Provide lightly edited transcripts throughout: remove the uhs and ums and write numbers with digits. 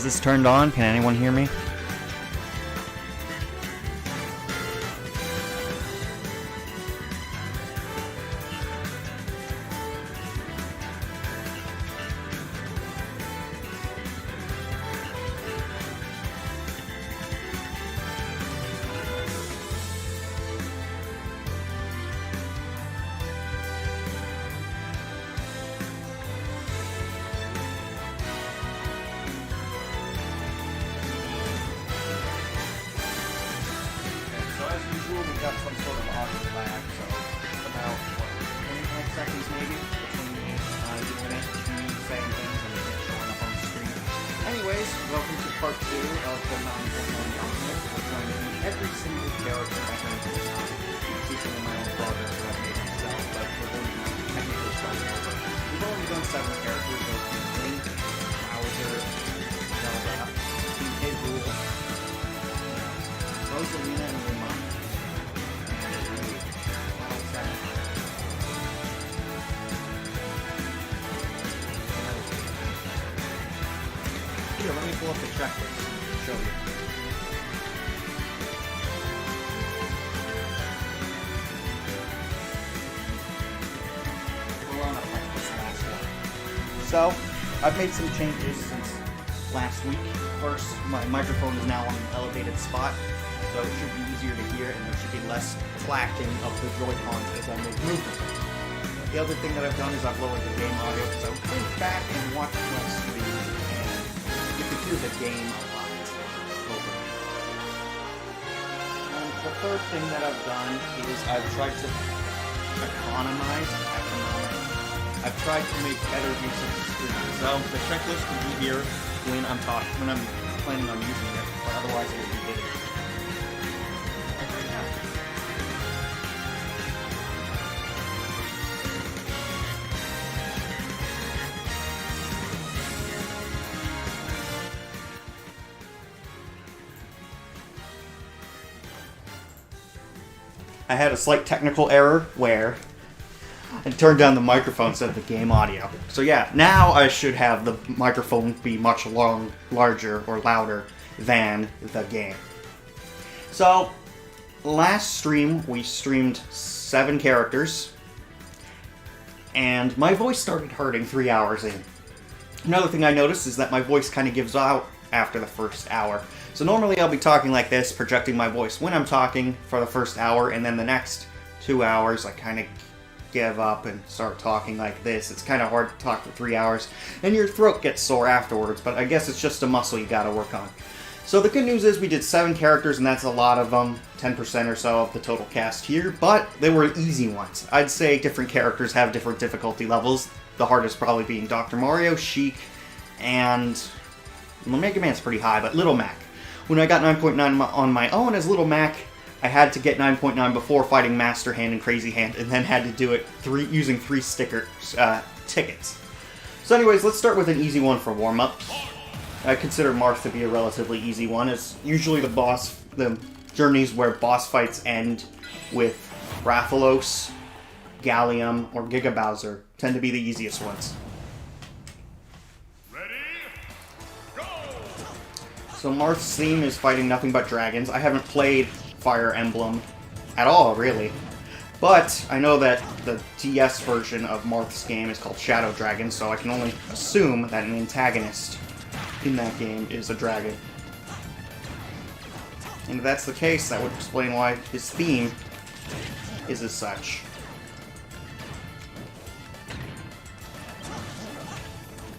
Is this turned on? Can anyone hear me? We got some sort of audio lag, so it's about, 25 seconds maybe between me doing it, me saying things, and it showing up on the screen. Anyways, welcome to part 2 of the 9.1 Gauntlet. We're trying to beat every single character at 9.9. Keeping in my own progress that I've made myself, but we're going to be technically starting over. We've only done 7 characters, so Link, Bowser, Zelda, King K. Rool, Rosalina, and Luma. Here, let me pull up the checklist and show you. We're on this last one. So, I've made some changes since last week. First, my microphone is now on an elevated spot, so it should be easier to hear and there should be less clacking of the Joy-Cons as I make movement. The other thing that I've done is I've lowered the game audio because I went back and watched my stream and you can hear the game a lot over. And the third thing that I've done is I've tried to economize. I've tried to make better use of the screen. So the checklist can be here when I'm planning on using it, but otherwise it will be hidden. I had a slight technical error where I turned down the microphone instead of the game audio. So yeah, now I should have the microphone be much larger or louder than the game. So, last stream we streamed 7 characters, and my voice started hurting 3 hours in. Another thing I noticed is that my voice kind of gives out after the first hour. So normally I'll be talking like this, projecting my voice when I'm talking for the first hour, and then the next 2 hours I kind of give up and start talking like this. It's kind of hard to talk for 3 hours, and your throat gets sore afterwards, but I guess it's just a muscle you gotta work on. So the good news is we did 7 characters, and that's a lot of them, 10% or so of the total cast here, but they were easy ones. I'd say different characters have different difficulty levels, the hardest probably being Dr. Mario, Sheik, and well, Mega Man's pretty high, but Little Mac. When I got 9.9 on my own as Little Mac, I had to get 9.9 before fighting Master Hand and Crazy Hand, and then had to do it using 3 tickets. So anyways, let's start with an easy one for warm-ups. I consider Marth to be a relatively easy one. It's usually the journeys where boss fights end with Rathalos, Gallium, or Giga Bowser tend to be the easiest ones. So Marth's theme is fighting nothing but dragons. I haven't played Fire Emblem at all, really. But I know that the DS version of Marth's game is called Shadow Dragon, so I can only assume that an antagonist in that game is a dragon. And if that's the case, that would explain why his theme is as such.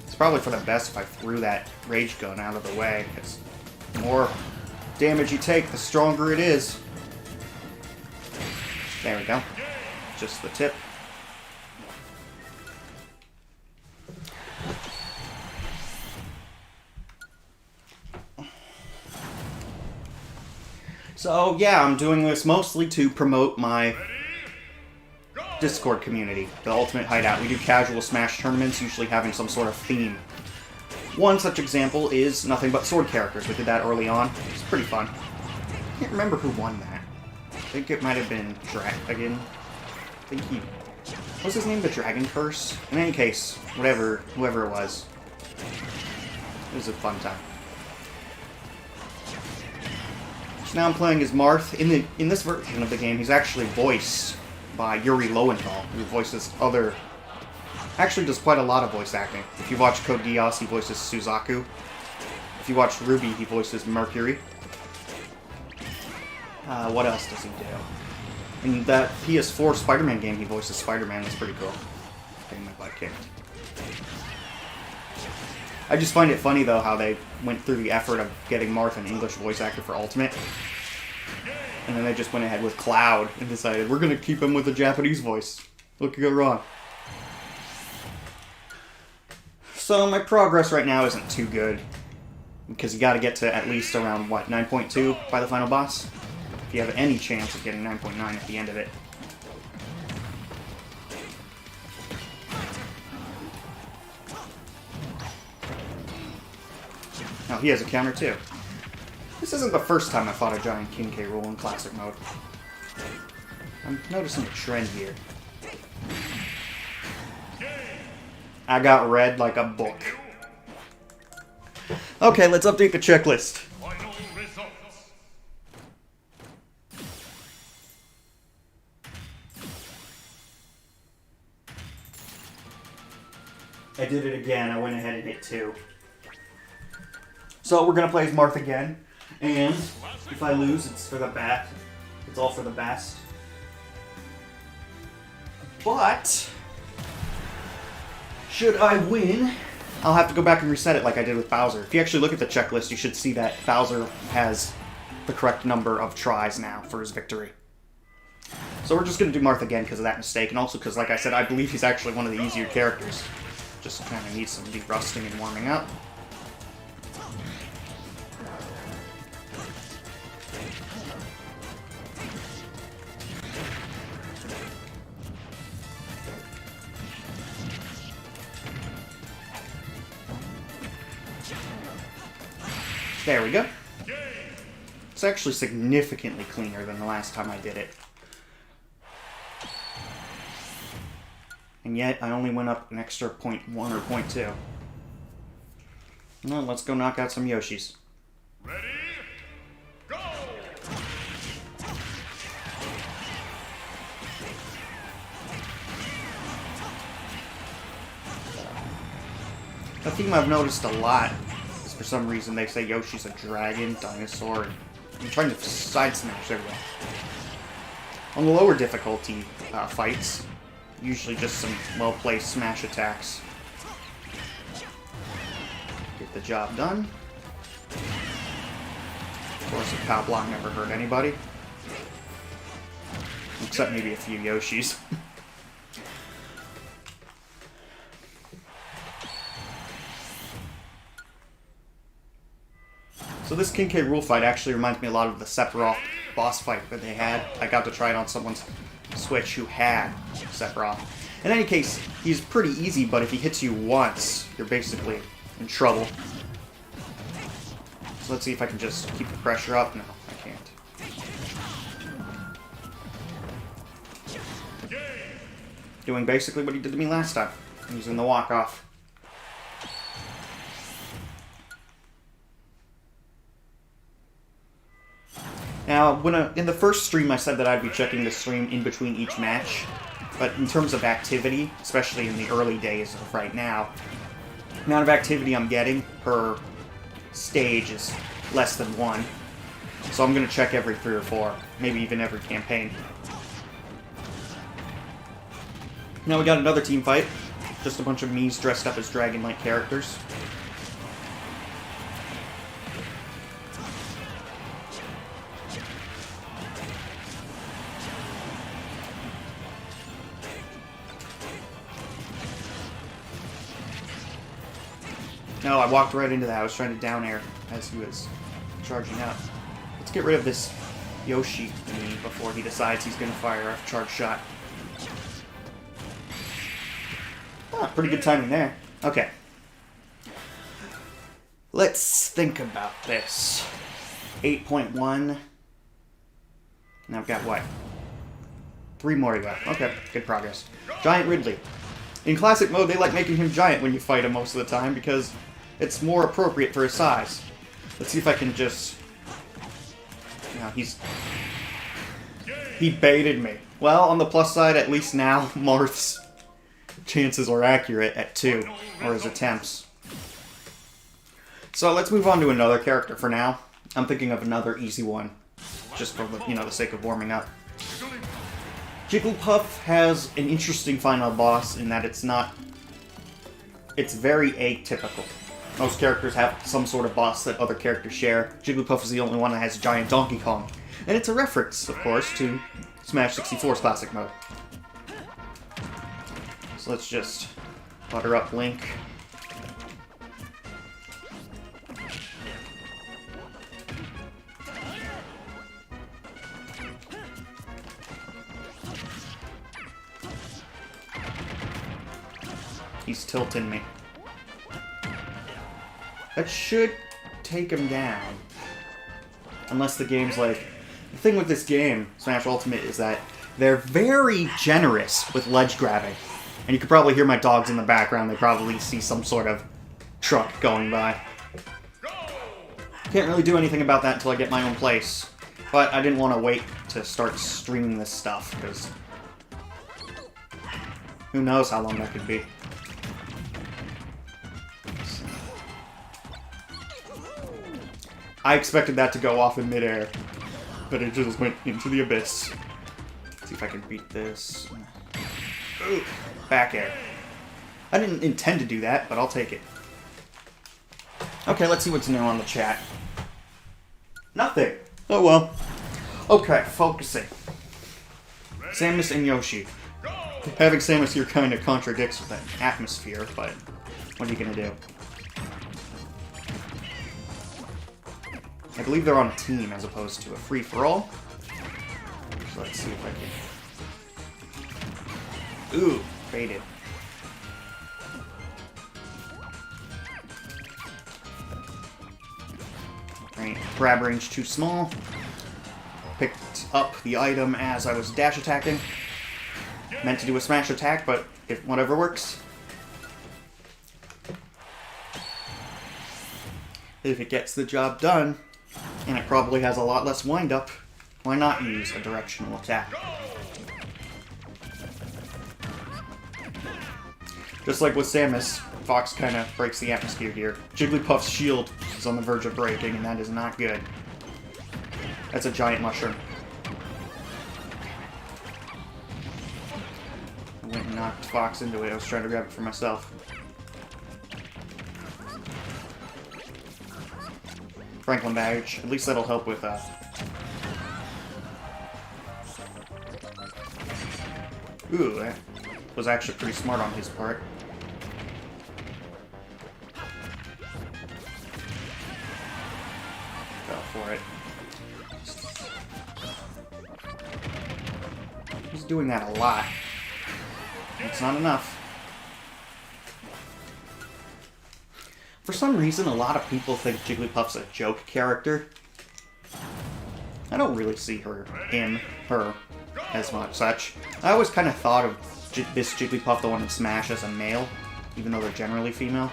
It's probably for the best if I threw that Rage Gun out of the way, because the more damage you take, the stronger it is. There we go. Just the tip. So yeah, I'm doing this mostly to promote my Discord community, the Ultimate Hideout. We do casual Smash tournaments, usually having some sort of theme. One such example is nothing but sword characters. We did that early on. It's pretty fun. I can't remember who won that. I think it might have been Dragon. I think he... What's his name? The Dragon Curse? In any case, whoever it was. It was a fun time. Now I'm playing as Marth. In this version of the game, he's actually voiced by Yuri Lowenthal, who voices other... Actually does quite a lot of voice acting. If you watch Code Geass, he voices Suzaku. If you watch Ruby, he voices Mercury. What else does he do? In that PS4 Spider-Man game, he voices Spider-Man. That's pretty cool. Getting my butt kicked. I just find it funny, though, how they went through the effort of getting Marth an English voice actor for Ultimate. And then they just went ahead with Cloud and decided, we're going to keep him with a Japanese voice. What could go wrong? So my progress right now isn't too good. Because you got to get to at least around, what, 9.2 by the final boss? If you have any chance of getting 9.9 at the end of it. Now he has a counter too. This isn't the first time I fought a giant King K. Rool in classic mode. I'm noticing a trend here. I got read like a book. Okay, let's update the checklist. I did it again. I went ahead and hit 2. So we're gonna play as Marth again, and if I lose, it's for the bat. It's all for the best. But should I win, I'll have to go back and reset it like I did with Bowser. If you actually look at the checklist, you should see that Bowser has the correct number of tries now for his victory. So we're just gonna do Marth again because of that mistake, and also because, like I said, I believe he's actually one of the easier characters. Just kind of needs some de-rusting and warming up. There we go. It's actually significantly cleaner than the last time I did it. And yet, I only went up an extra 0.1 or 0.2. Well, let's go knock out some Yoshis. Ready? Go! A theme I've noticed a lot is for some reason they say Yoshi's a dragon, dinosaur, and I'm trying to side smash everyone. On the lower difficulty fights, usually just some well-placed smash attacks. Get the job done. Of course, a pow block never hurt anybody. Except maybe a few Yoshis. So this King K. Rool fight actually reminds me a lot of the Sephiroth boss fight that they had. I got to try it on someone's Switch who had Sephiroth. In any case, he's pretty easy, but if he hits you once, you're basically in trouble. So let's see if I can just keep the pressure up. No, I can't. Doing basically what he did to me last time, using the walk-off. Now, in the first stream, I said that I'd be checking the stream in between each match, but in terms of activity, especially in the early days of right now, the amount of activity I'm getting per stage is less than 1. So I'm going to check every 3 or 4, maybe even every campaign. Now we got another team fight, just a bunch of Miis dressed up as dragon-like characters. No, I walked right into that. I was trying to down air as he was charging up. Let's get rid of this Yoshi Mii before he decides he's going to fire a charge shot. Ah, pretty good timing there. Okay. Let's think about this. 8.1. Now I've got what? 3 more to go. Okay, good progress. Giant Ridley. In classic mode, they like making him giant when you fight him most of the time because it's more appropriate for his size. Let's see if I can just Now he baited me. Well, on the plus side, at least now, Marth's chances are accurate at 2, or his attempts. So let's move on to another character for now. I'm thinking of another easy one, just for the, the sake of warming up. Jigglypuff has an interesting final boss in that it's very atypical. Most characters have some sort of boss that other characters share. Jigglypuff is the only one that has a giant Donkey Kong. And it's a reference, of course, to Smash 64's classic mode. So let's just butter up Link. He's tilting me. That should take him down. Unless the game's like... The thing with this game, Smash Ultimate, is that they're very generous with ledge grabbing. And you can probably hear my dogs in the background. They probably see some sort of truck going by. Can't really do anything about that until I get my own place. But I didn't want to wait to start streaming this stuff, because... who knows how long that could be. I expected that to go off in midair, but it just went into the abyss. Let's see if I can beat this. Ooh, back air. I didn't intend to do that, but I'll take it. Okay, let's see what's new on the chat. Nothing. Oh well. Okay, focusing. Samus and Yoshi. Having Samus here kind of contradicts with that atmosphere, but what are you gonna do? I believe they're on a team as opposed to a free-for-all. So let's see if I can... Ooh, baited. Right, grab range too small. Picked up the item as I was dash attacking. Meant to do a smash attack, but if whatever works. If it gets the job done, and it probably has a lot less wind-up, why not use a directional attack? Just like with Samus, Fox kind of breaks the atmosphere here. Jigglypuff's shield is on the verge of breaking, and that is not good. That's a giant mushroom. I went and knocked Fox into it. I was trying to grab it for myself. Franklin badge. At least that'll help with, Ooh, that was actually pretty smart on his part. Go for it. He's doing that a lot. It's not enough. For some reason, a lot of people think Jigglypuff's a joke character. I don't really see her as much such. I always kind of thought of this Jigglypuff, the one in Smash, as a male, even though they're generally female.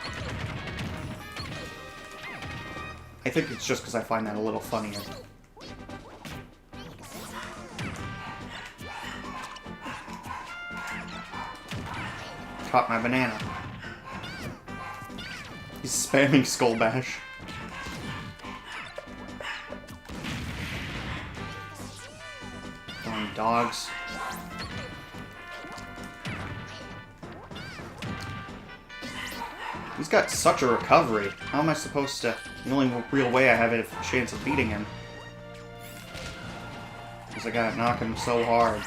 I think it's just because I find that a little funnier. Caught my banana. He's spamming Skull Bash. Throwing dogs. He's got such a recovery. How am I supposed to... The only real way I have a chance of beating him is I gotta knock him so hard.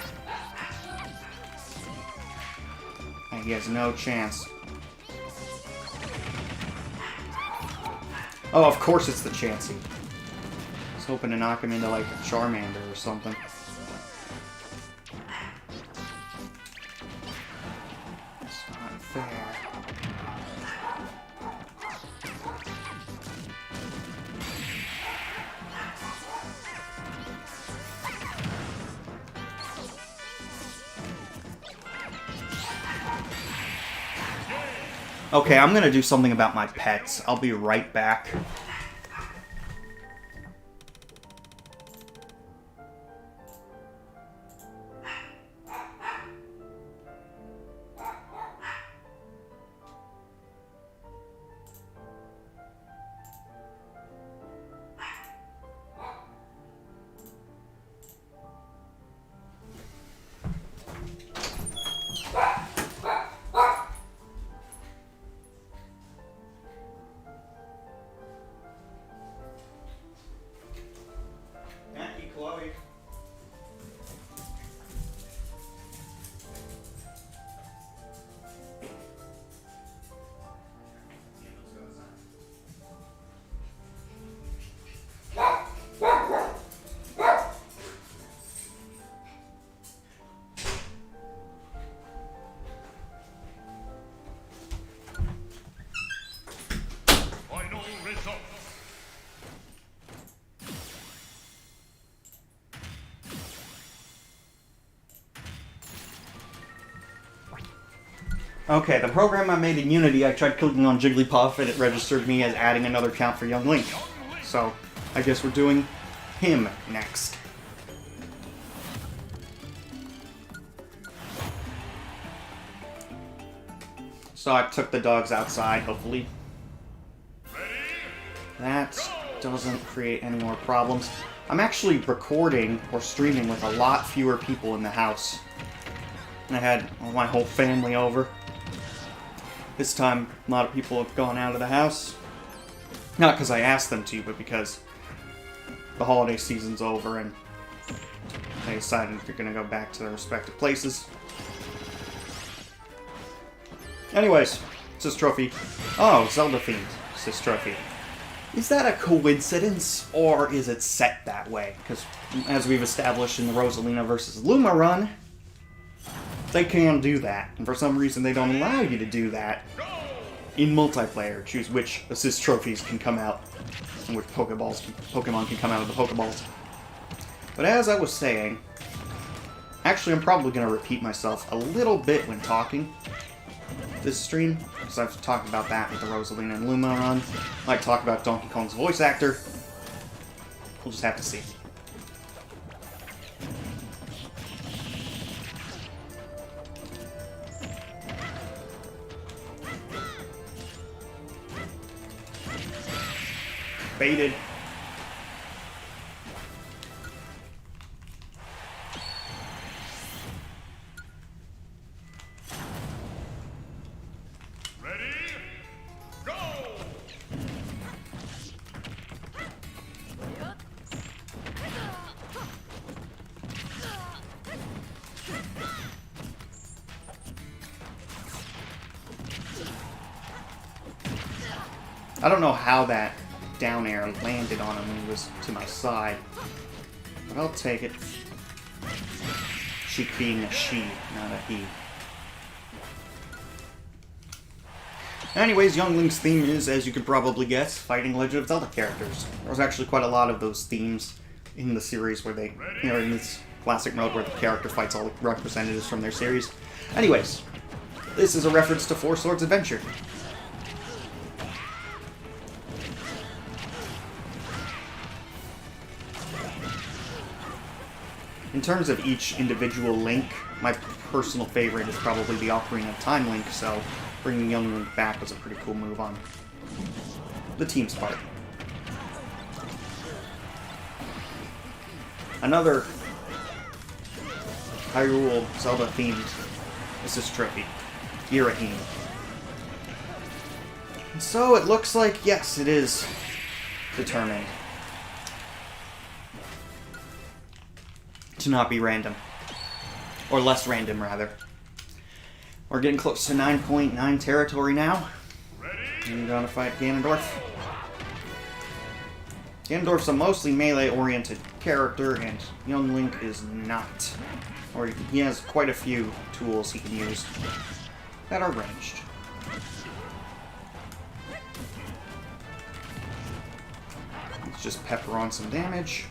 And he has no chance. Oh, of course it's the Chansey. I was hoping to knock him into, like, a Charmander or something. It's not fair. Okay, I'm gonna do something about my pets. I'll be right back. Okay, the program I made in Unity, I tried clicking on Jigglypuff and it registered me as adding another count for Young Link. So, I guess we're doing him next. So I took the dogs outside, hopefully. That doesn't create any more problems. I'm actually recording or streaming with a lot fewer people in the house. I had my whole family over. This time, a lot of people have gone out of the house. Not because I asked them to, but because the holiday season's over and they decided they're going to go back to their respective places. Anyways, this trophy. Oh, Zelda themed. This trophy. Is that a coincidence, or is it set that way? Because, as we've established in the Rosalina vs. Luma run, they can do that. And for some reason, they don't allow you to do that in multiplayer. Choose which assist trophies can come out, and which Pokemon can come out of the Pokeballs. But as I was saying, actually, I'm probably going to repeat myself a little bit when talking this stream, because I've talked about that with the Rosalina and Luma run. I might talk about Donkey Kong's voice actor. We'll just have to see. Baited. I don't know how that down air landed on him when he was to my side, but I'll take it. She being a she, not a he. Anyways, Young Link's theme is, as you could probably guess, fighting Legend of Zelda characters. There was actually quite a lot of those themes in the series where they, in this classic mode where the character fights all the representatives from their series. Anyways, this is a reference to Four Swords Adventure. In terms of each individual Link, my personal favorite is probably the Ocarina of Time Link, so bringing Young Link back was a pretty cool move on the team's part. Another Hyrule Zelda-themed assist trophy, Girahim. So it looks like, yes, it is determined to not be random. Or less random, rather. We're getting close to 9.9 territory now. I'm gonna fight Ganondorf. Ganondorf's a mostly melee-oriented character, and Young Link is not. Or he has quite a few tools he can use that are ranged. Let's just pepper on some damage.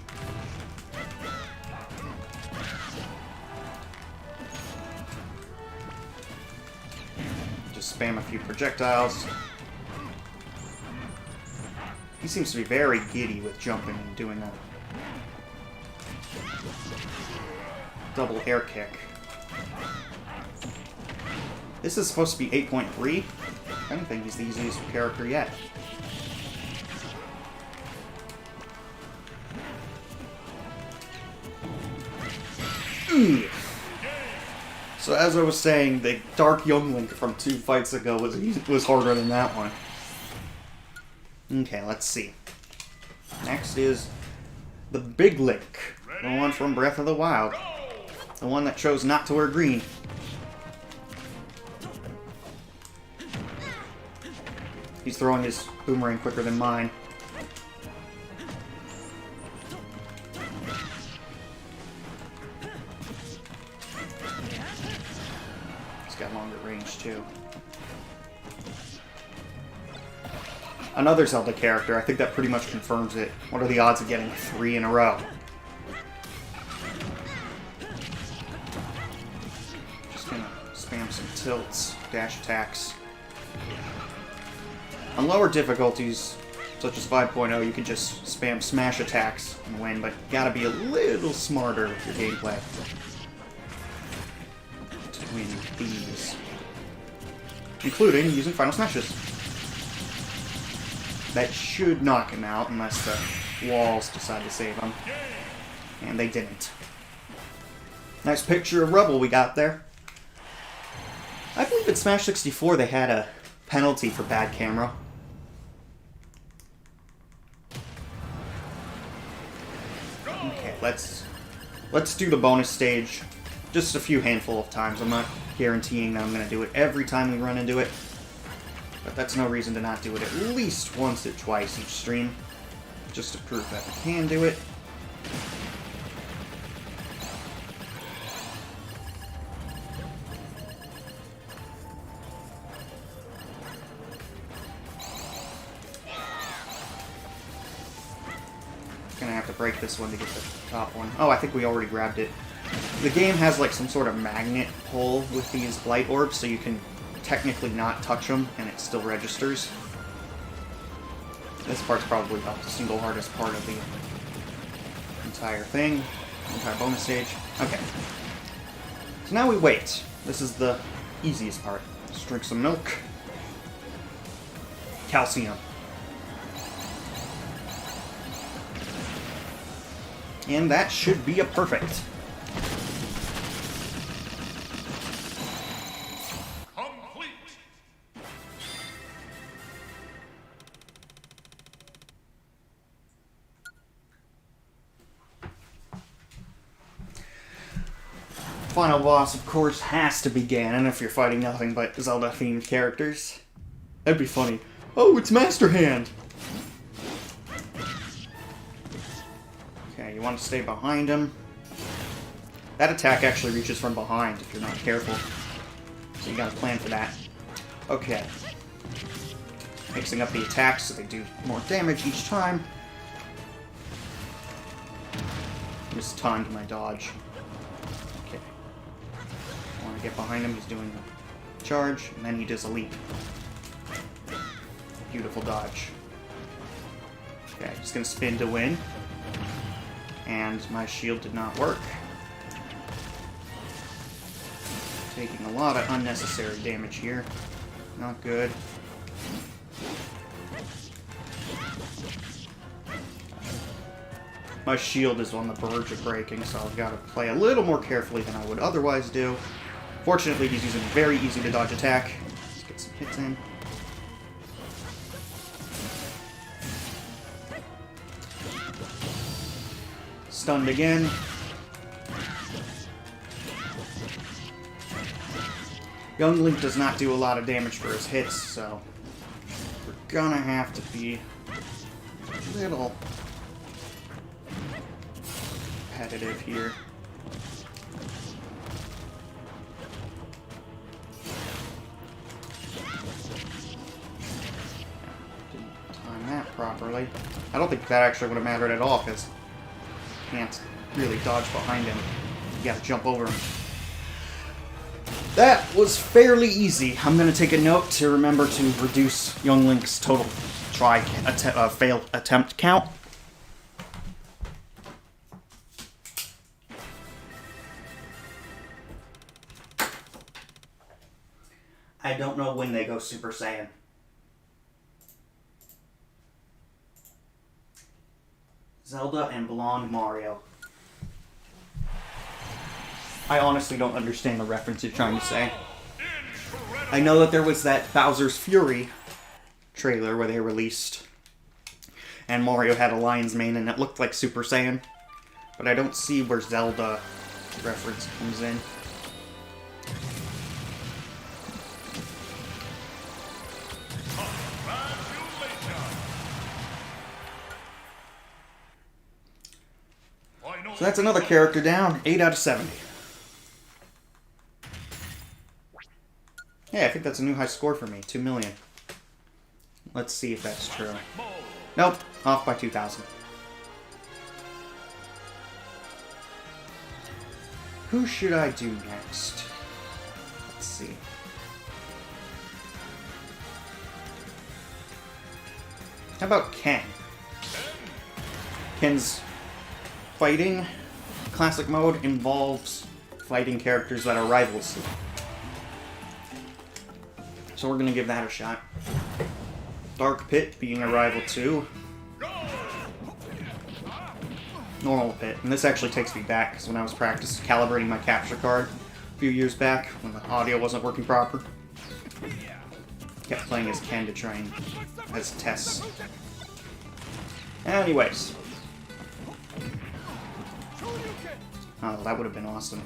Spam a few projectiles. He seems to be very giddy with jumping and doing a double air kick. This is supposed to be 8.3. I don't think he's the easiest character yet. So as I was saying, the Dark Young Link from 2 fights ago was harder than that one. Okay, let's see. Next is the Big Link, the one from Breath of the Wild. The one that chose not to wear green. He's throwing his boomerang quicker than mine. Longer range too. Another Zelda character, I think that pretty much confirms it. What are the odds of getting 3 in a row? Just gonna spam some tilts, dash attacks. On lower difficulties, such as 5.0, you can just spam smash attacks and win, but you gotta be a little smarter with your gameplay to win these. Including using final smashes. That should knock him out, unless the walls decide to save him. And they didn't. Nice picture of rubble we got there. I believe at Smash 64 they had a penalty for bad camera. Okay, let's do the bonus stage just a few handful of times. I'm not guaranteeing that I'm going to do it every time we run into it, but that's no reason to not do it at least once or twice each stream, just to prove that we can do it. Gonna have to break this one to get the top one. Oh, I think we already grabbed it. The game has like some sort of magnet pull with these light orbs, so you can technically not touch them and it still registers. This part's probably about the single hardest part of the entire thing, entire bonus stage. Okay. So now we wait. This is the easiest part. Let's drink some milk. Calcium. And that should be a perfect. Complete. Final boss, of course, has to be Ganon if you're fighting nothing but Zelda-themed characters. That'd be funny. Oh, it's Master Hand! Okay, you want to stay behind him. That attack actually reaches from behind if you're not careful. So you gotta plan for that. Okay. Mixing up the attacks so they do more damage each time. Just timed my dodge. Okay. I want to get behind him. He's doing a charge, and then he does a leap. Beautiful dodge. Okay, just gonna spin to win. And my shield did not work. Taking a lot of unnecessary damage here. Not good. My shield is on the verge of breaking, so I've got to play a little more carefully than I would otherwise do. Fortunately, he's using a very easy to dodge attack. Let's get some hits in. Stunned again. Young Link does not do a lot of damage for his hits, so we're gonna have to be a little competitive here. Didn't time that properly. I don't think that actually would have mattered at all, because you can't really dodge behind him. You gotta jump over him. That was fairly easy. I'm going to take a note to remember to reduce Young Link's total fail attempt count. I don't know when they go Super Saiyan. Zelda and Blonde Mario. I honestly don't understand the reference you're trying to say. I know that there was that Bowser's Fury trailer where they released and Mario had a lion's mane and it looked like Super Saiyan, but I don't see where Zelda reference comes in. So that's another character down, 8 out of 70. Yeah, I think that's a new high score for me, 2 million. Let's see if that's true. Nope, off by 2,000. Who should I do next? Let's see. How about Ken? Ken's fighting classic mode involves fighting characters that are rivals. So we're gonna give that a shot. Dark Pit being a rival too. Normal Pit. And this actually takes me back, because when I was calibrating my capture card a few years back, when the audio wasn't working proper, kept playing as Ken to try and as tests. Anyways. Oh, that would have been awesome.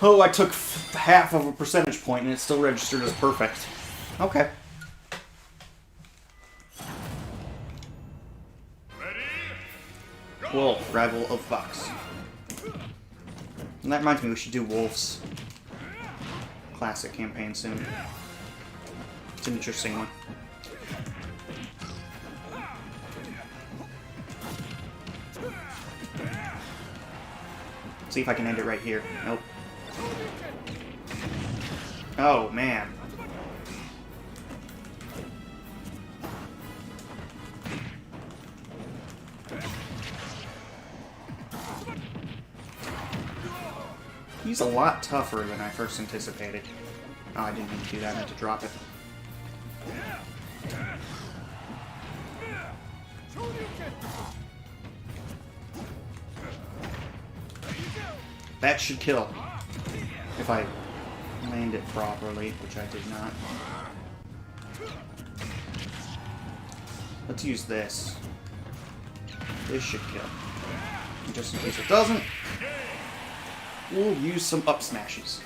Oh, I took half of a percentage point and it still registered as perfect. Okay. Wolf, rival of Fox. And that reminds me, we should do Wolf's classic campaign soon. It's an interesting one. See if I can end it right here. Nope. Oh, man. He's a lot tougher than I first anticipated. Oh, I didn't mean to do that. I meant to drop it. That should kill. If I land it properly, which I did not. Let's use this. This should kill. And just in case it doesn't, we'll use some up smashes.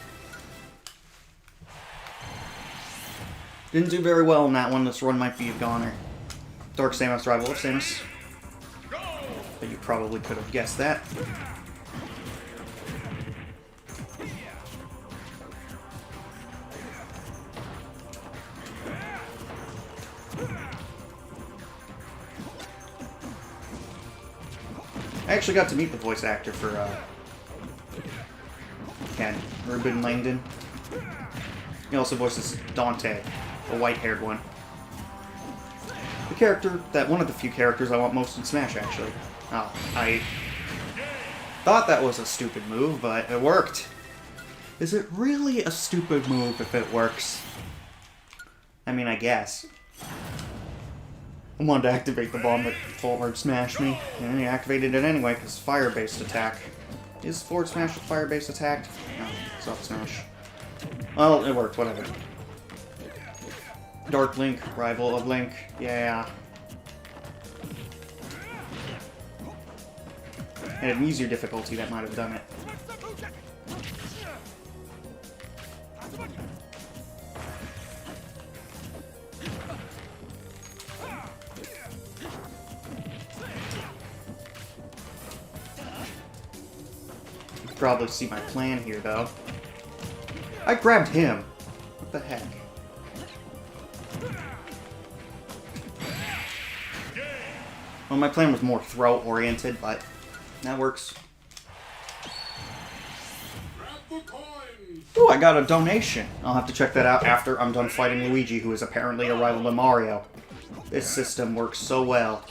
Didn't do very well in that one. This run might be a goner. Dark Samus, rival of Samus. But you probably could have guessed that. I actually got to meet the voice actor for Ken, Ruben Langdon. He also voices Dante, the white-haired one. The character one of the few characters I want most in Smash, actually. Oh, I thought that was a stupid move, but it worked. Is it really a stupid move if it works? I mean, I guess. I wanted to activate the bomb that forward smashed me, and he activated it anyway, because fire-based attack. Is forward smash with fire-based attack? No, it's up smash. Well, it worked, whatever. Dark Link, rival of Link, yeah. At an easier difficulty, that might have done it. Probably see my plan here, though. I grabbed him. What the heck? Well, my plan was more throw-oriented, but that works. Ooh, I got a donation. I'll have to check that out after I'm done fighting Luigi, who is apparently a rival to Mario. This system works so well.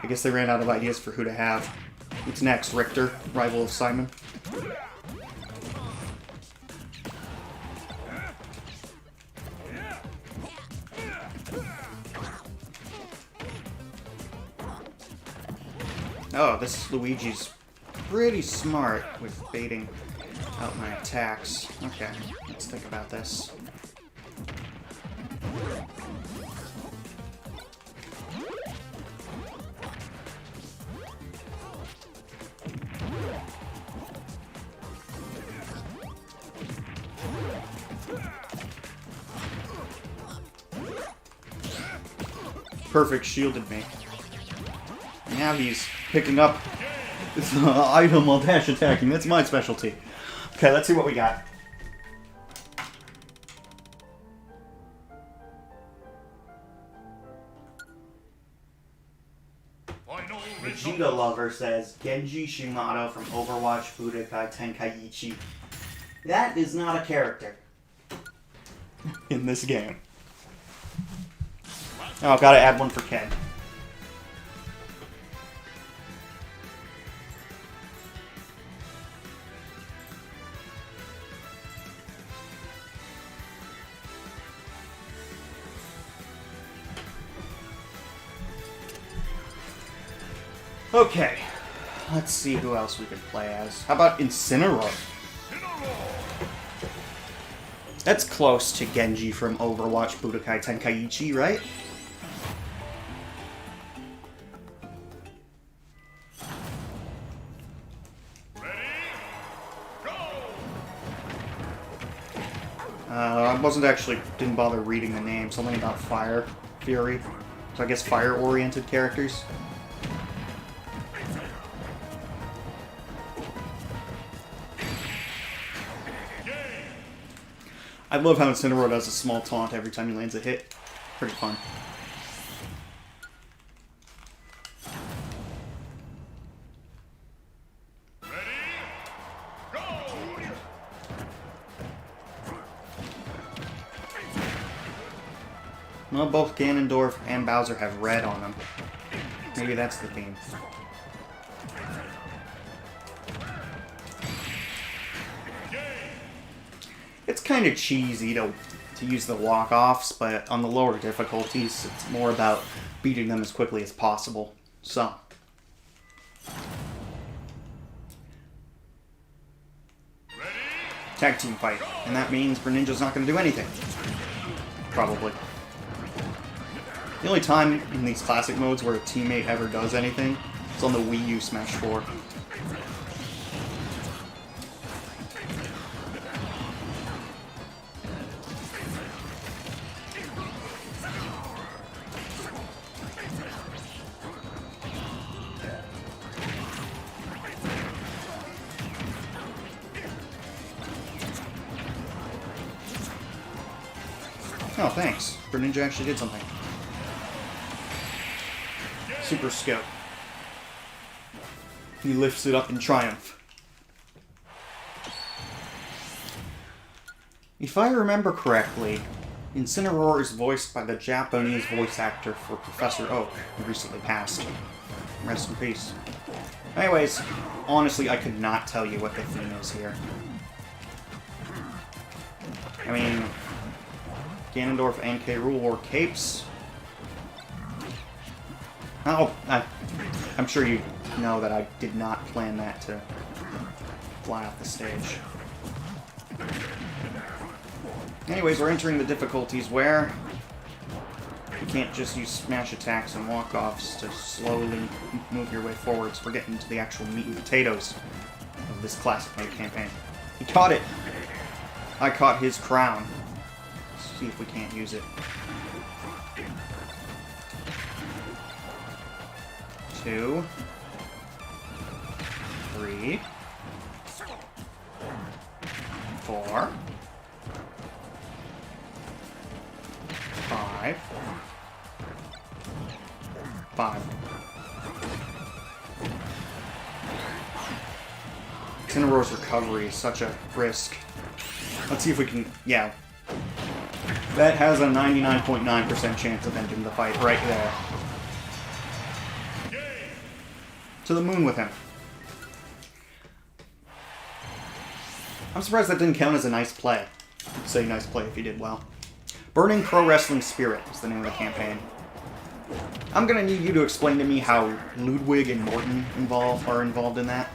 I guess they ran out of ideas for who to have. What's next, Richter, rival of Simon? Oh, this Luigi's pretty smart with baiting out my attacks. Okay, let's think about this. Perfect shielded me. Now he's picking up this item while dash attacking. That's my specialty. Okay, let's see what we got. Final Vegeta Lover says, Genji Shimano from Overwatch Budokai Tenkaichi. That is not a character in this game. Oh, gotta add one for Ken. Okay, let's see who else we could play as. How about Incineroar? That's close to Genji from Overwatch Budokai Tenkaichi, right? Didn't bother reading the name. Something about Fire Fury. So I guess fire-oriented characters. I love how Incineroar does a small taunt every time he lands a hit. Pretty fun. Well, both Ganondorf and Bowser have red on them. Maybe that's the theme. It's kind of cheesy to use the walk-offs, but on the lower difficulties, it's more about beating them as quickly as possible. So. Tag team fight. And that means Greninja's not going to do anything. Probably. The only time in these classic modes where a teammate ever does anything is on the Wii U Smash 4. Oh, thanks. Greninja actually did something. Super Scope. He lifts it up in triumph. If I remember correctly, Incineroar is voiced by the Japanese voice actor for Professor Oak, who recently passed. Rest in peace. Anyways, honestly, I could not tell you what the theme is here. I mean, Ganondorf and K. Rool wore capes. Oh, I'm sure you know that I did not plan that to fly off the stage. Anyways, we're entering the difficulties where you can't just use smash attacks and walk-offs to slowly move your way forwards. We're getting to the actual meat and potatoes of this classic mode campaign. He caught it! I caught his crown. Let's see if we can't use it. 2, 3, 4, 5. Incineroar's recovery is such a risk. Let's see if we can... Yeah. That has a 99.9% chance of ending the fight right there. To the moon with him. I'm surprised that didn't count as a nice play. I'd say nice play if he did well. Burning Pro Wrestling Spirit is the name of the campaign. I'm gonna need you to explain to me how Ludwig and Morton are involved in that.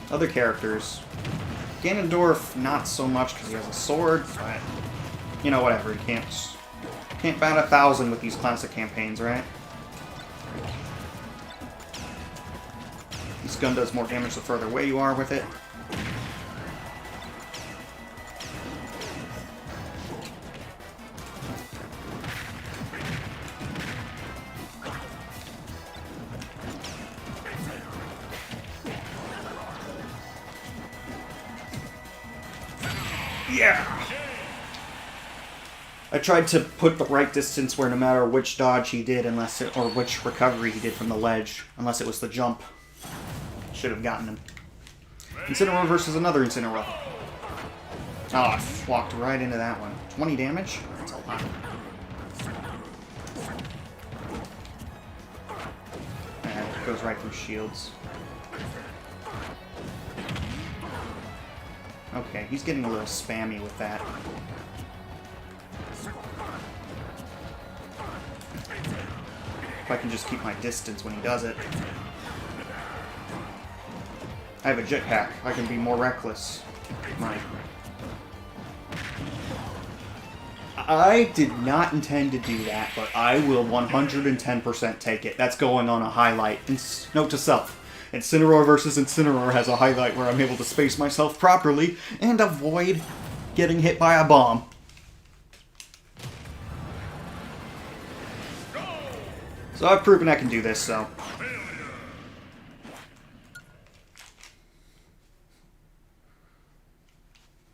Other characters. Ganondorf, not so much because he has a sword, but you know, whatever. He can't bat 1,000 with these classic campaigns, right? This gun does more damage the further away you are with it. Yeah! I tried to put the right distance where no matter which dodge he did, or which recovery he did from the ledge, unless it was the jump, should have gotten him. Incineroar versus another Incineroar. Oh, I walked right into that one. 20 damage? That's a lot. And it goes right through shields. Okay, he's getting a little spammy with that. If I can just keep my distance when he does it. I have a jetpack. I can be more reckless. I did not intend to do that, but I will 110% take it. That's going on a highlight. Note to self. Incineroar versus Incineroar has a highlight where I'm able to space myself properly and avoid getting hit by a bomb. So I've proven I can do this, so...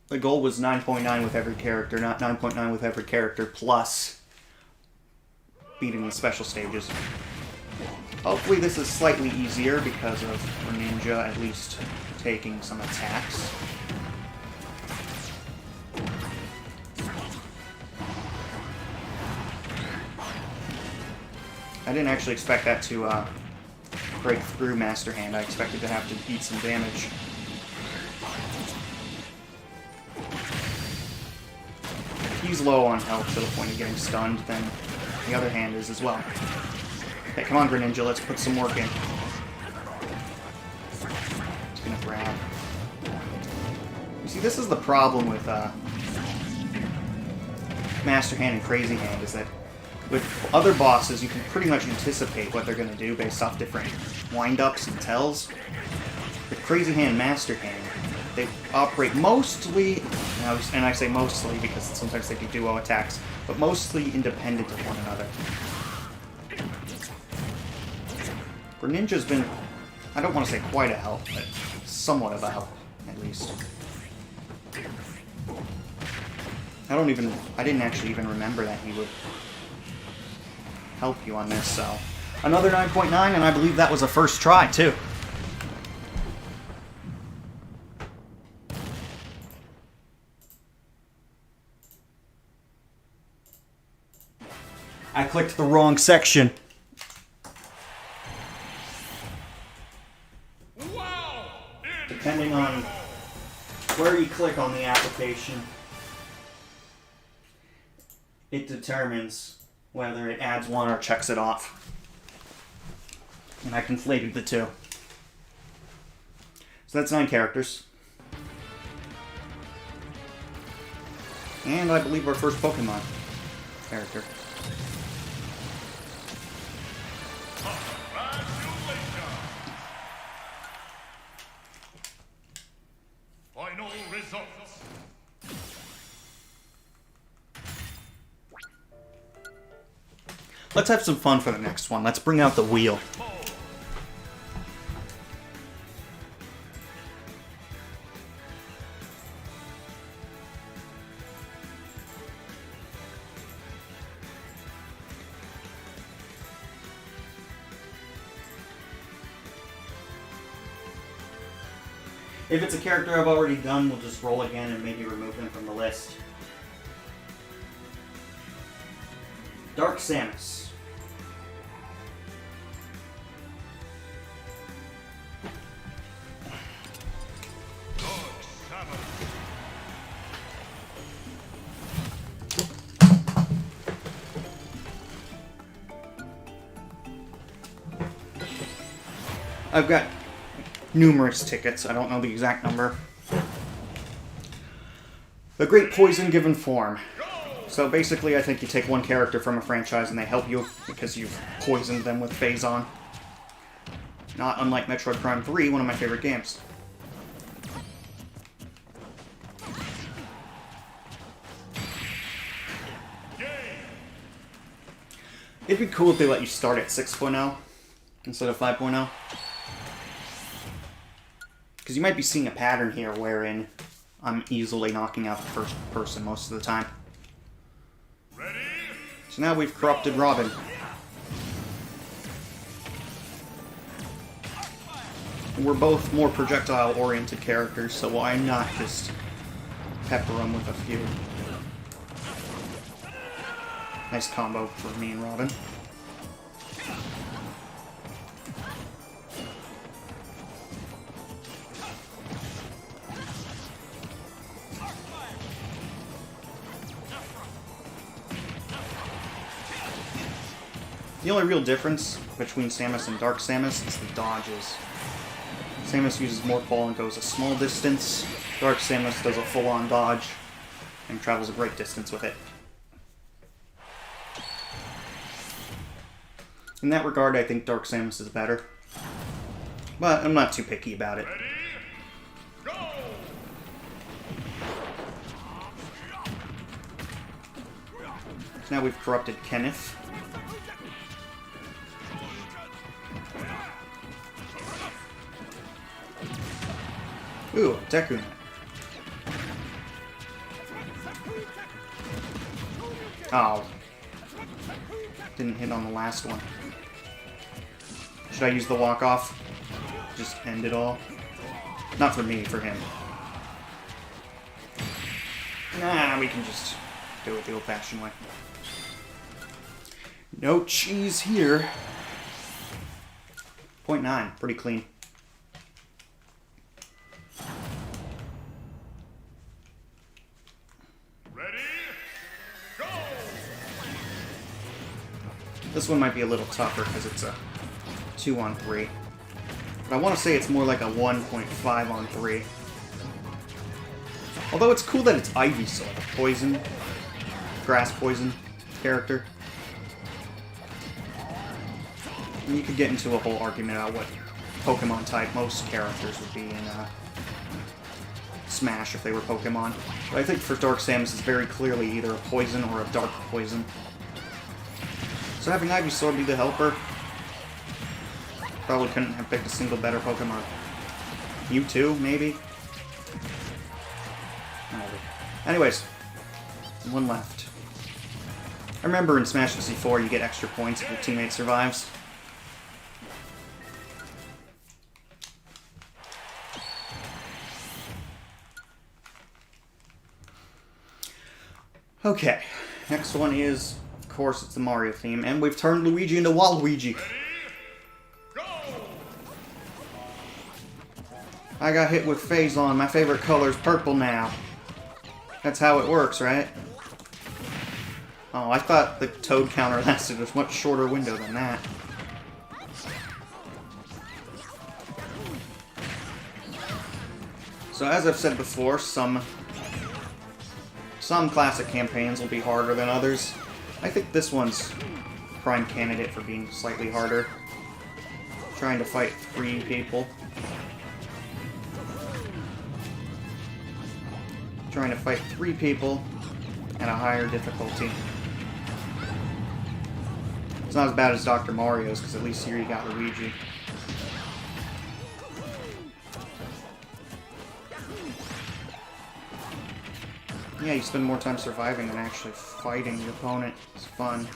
The goal was 9.9 with every character, not 9.9 with every character plus beating the special stages. Hopefully this is slightly easier because of Greninja at least taking some attacks. I didn't actually expect that to break through Master Hand. I expected to have to eat some damage. He's low on health to the point of getting stunned, then the other hand is as well. Okay, come on, Greninja, let's put some work in. It's gonna grab. You see, this is the problem with Master Hand and Crazy Hand, is that with other bosses, you can pretty much anticipate what they're gonna do based off different wind-ups and tells. With Crazy Hand, Master Hand, they operate mostly, and I say mostly because sometimes they do duo attacks, but mostly independent of one another. Greninja's been, I don't want to say quite a help, but somewhat of a help, at least. I didn't actually even remember that he would help you on this, so. Another 9.9, and I believe that was a first try, too. I clicked the wrong section. Wow! Depending on where you click on the application, it determines whether it adds one or checks it off. And I conflated the two. So that's 9 characters. And I believe our first Pokemon character. Final results. Let's have some fun for the next one. Let's bring out the wheel. If it's a character I've already done, we'll just roll again and maybe remove them from the list. Dark Samus. I've got numerous tickets. I don't know the exact number. The Great Poison Given Form. So basically, I think you take one character from a franchise and they help you because you've poisoned them with Phazon. Not unlike Metroid Prime 3, one of my favorite games. It'd be cool if they let you start at 6.0 instead of 5.0. Because you might be seeing a pattern here wherein I'm easily knocking out the first person most of the time. So now we've corrupted Robin. We're both more projectile-oriented characters, so why not just pepper them with a few? Nice combo for me and Robin. The only real difference between Samus and Dark Samus is the dodges. Samus uses more pull and goes a small distance. Dark Samus does a full-on dodge and travels a great distance with it. In that regard, I think Dark Samus is better. But I'm not too picky about it. Ready? Go! So now we've corrupted Kenneth. Ooh, Deku. Oh. Didn't hit on the last one. Should I use the walk-off? Just end it all? Not for me, for him. Nah, we can just do it the old-fashioned way. No cheese here. 0.9, pretty clean. Ready? Go! This one might be a little tougher because it's a 2-on-3. But I want to say it's more like a 1.5-on-3. Although it's cool that it's Ivysaur, a poison, grass poison character. And you could get into a whole argument about what Pokemon type most characters would be in Smash if they were Pokemon. But I think for Dark Samus it's very clearly either a poison or a dark poison. So having Ivysaur be the helper, probably couldn't have picked a single better Pokemon. Mewtwo, maybe? Anyways, one left. I remember in Smash 64 you get extra points if your teammate survives. Okay, next one is, of course, it's the Mario theme, and we've turned Luigi into Waluigi. Ready? Go! I got hit with Phazon. My favorite color is purple now. That's how it works, right? Oh, I thought the Toad counter lasted a much shorter window than that. So as I've said before, some classic campaigns will be harder than others. I think this one's prime candidate for being slightly harder. Trying to fight 3 people. Trying to fight 3 people at a higher difficulty. It's not as bad as Dr. Mario's, because at least here you got Luigi. Yeah, you spend more time surviving than actually fighting your opponent. It's fun.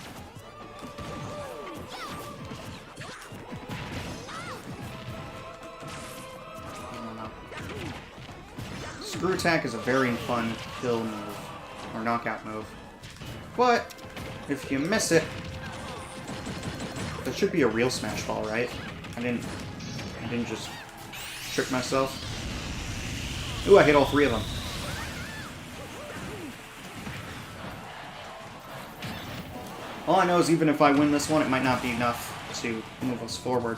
I don't know. Screw Attack is a very fun kill move, or knockout move. But, if you miss it, there should be a real Smash Ball, right? I didn't just trick myself. Ooh, I hit all 3 of them. All I know is even if I win this one, it might not be enough to move us forward.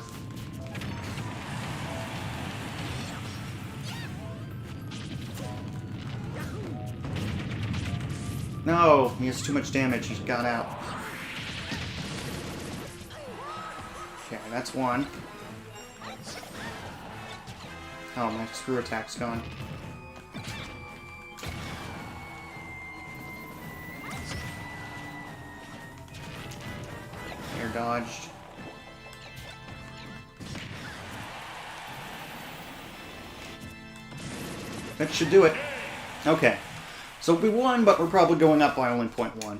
No, he has too much damage. He's got out. Okay, that's one. Oh, my Screw Attack's gone. Air dodged. That should do it. Okay. So we won, but we're probably going up by only 0.1.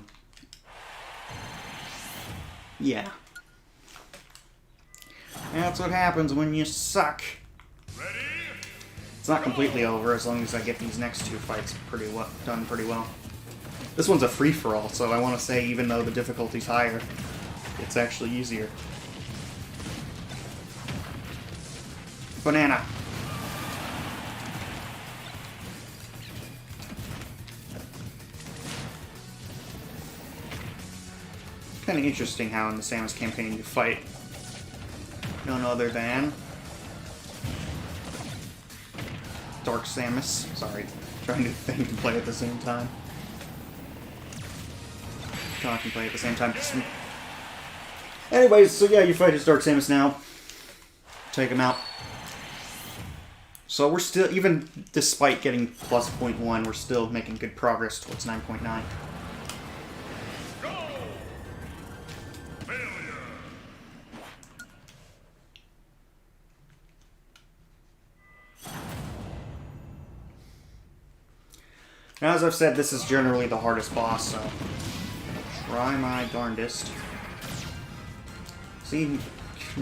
Yeah. That's what happens when you suck. Ready? It's not completely over as long as I get these next two fights done pretty well. This one's a free-for-all, so I want to say even though the difficulty's higher, it's actually easier. Banana. Kind of interesting how in the Samus campaign you fight none other than Dark Samus. Sorry, trying to think and play at the same time. Talk and play at the same time. Anyways, so yeah, you fight as Dark Samus now. Take him out. So we're still, even despite getting plus 0.1, we're still making good progress towards 9.9. Go! Failure! Now, as I've said, this is generally the hardest boss, so try my darndest. See,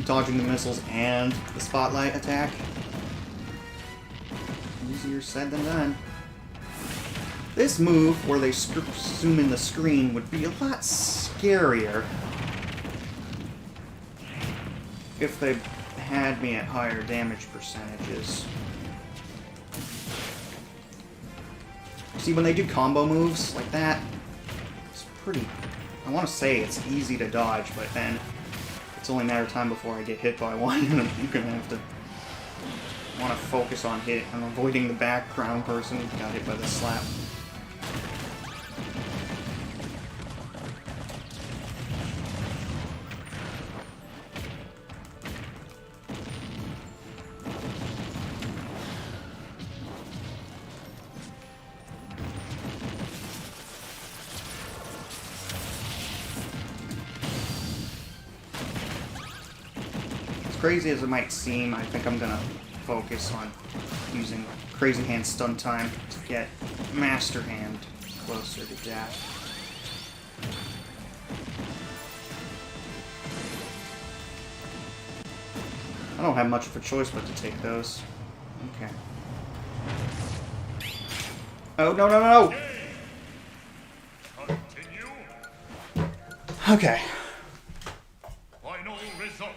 dodging the missiles and the spotlight attack. Easier said than done. This move, where they zoom in the screen, would be a lot scarier if they had me at higher damage percentages. See, when they do combo moves like that, it's pretty... I want to say it's easy to dodge, but then it's only a matter of time before I get hit by one, and I'm going to have to want to focus on I'm avoiding the background person who got hit by the slap. As crazy as it might seem, I think I'm gonna focus on using Crazy Hand stun time to get Master Hand closer to death. I don't have much of a choice but to take those. Okay. Oh, no, no, no! Continue. Okay. Final results.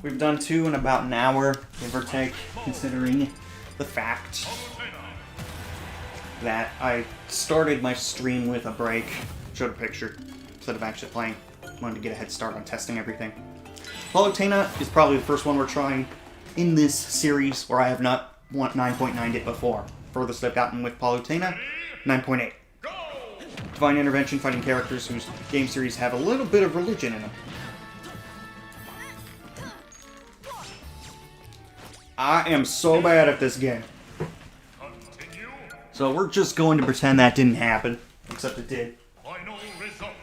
We've done 2 in about an hour, give or take, considering the fact that I started my stream with a break, showed a picture, instead of actually playing. Wanted to get a head start on testing everything. Palutena is probably the first one we're trying in this series where I have not 9.9'd it before. Furthest I've gotten with Palutena, 9.8. Divine Intervention, fighting characters whose game series have a little bit of religion in them. I am so bad at this game. Continue. So we're just going to pretend that didn't happen. Except it did. Final results.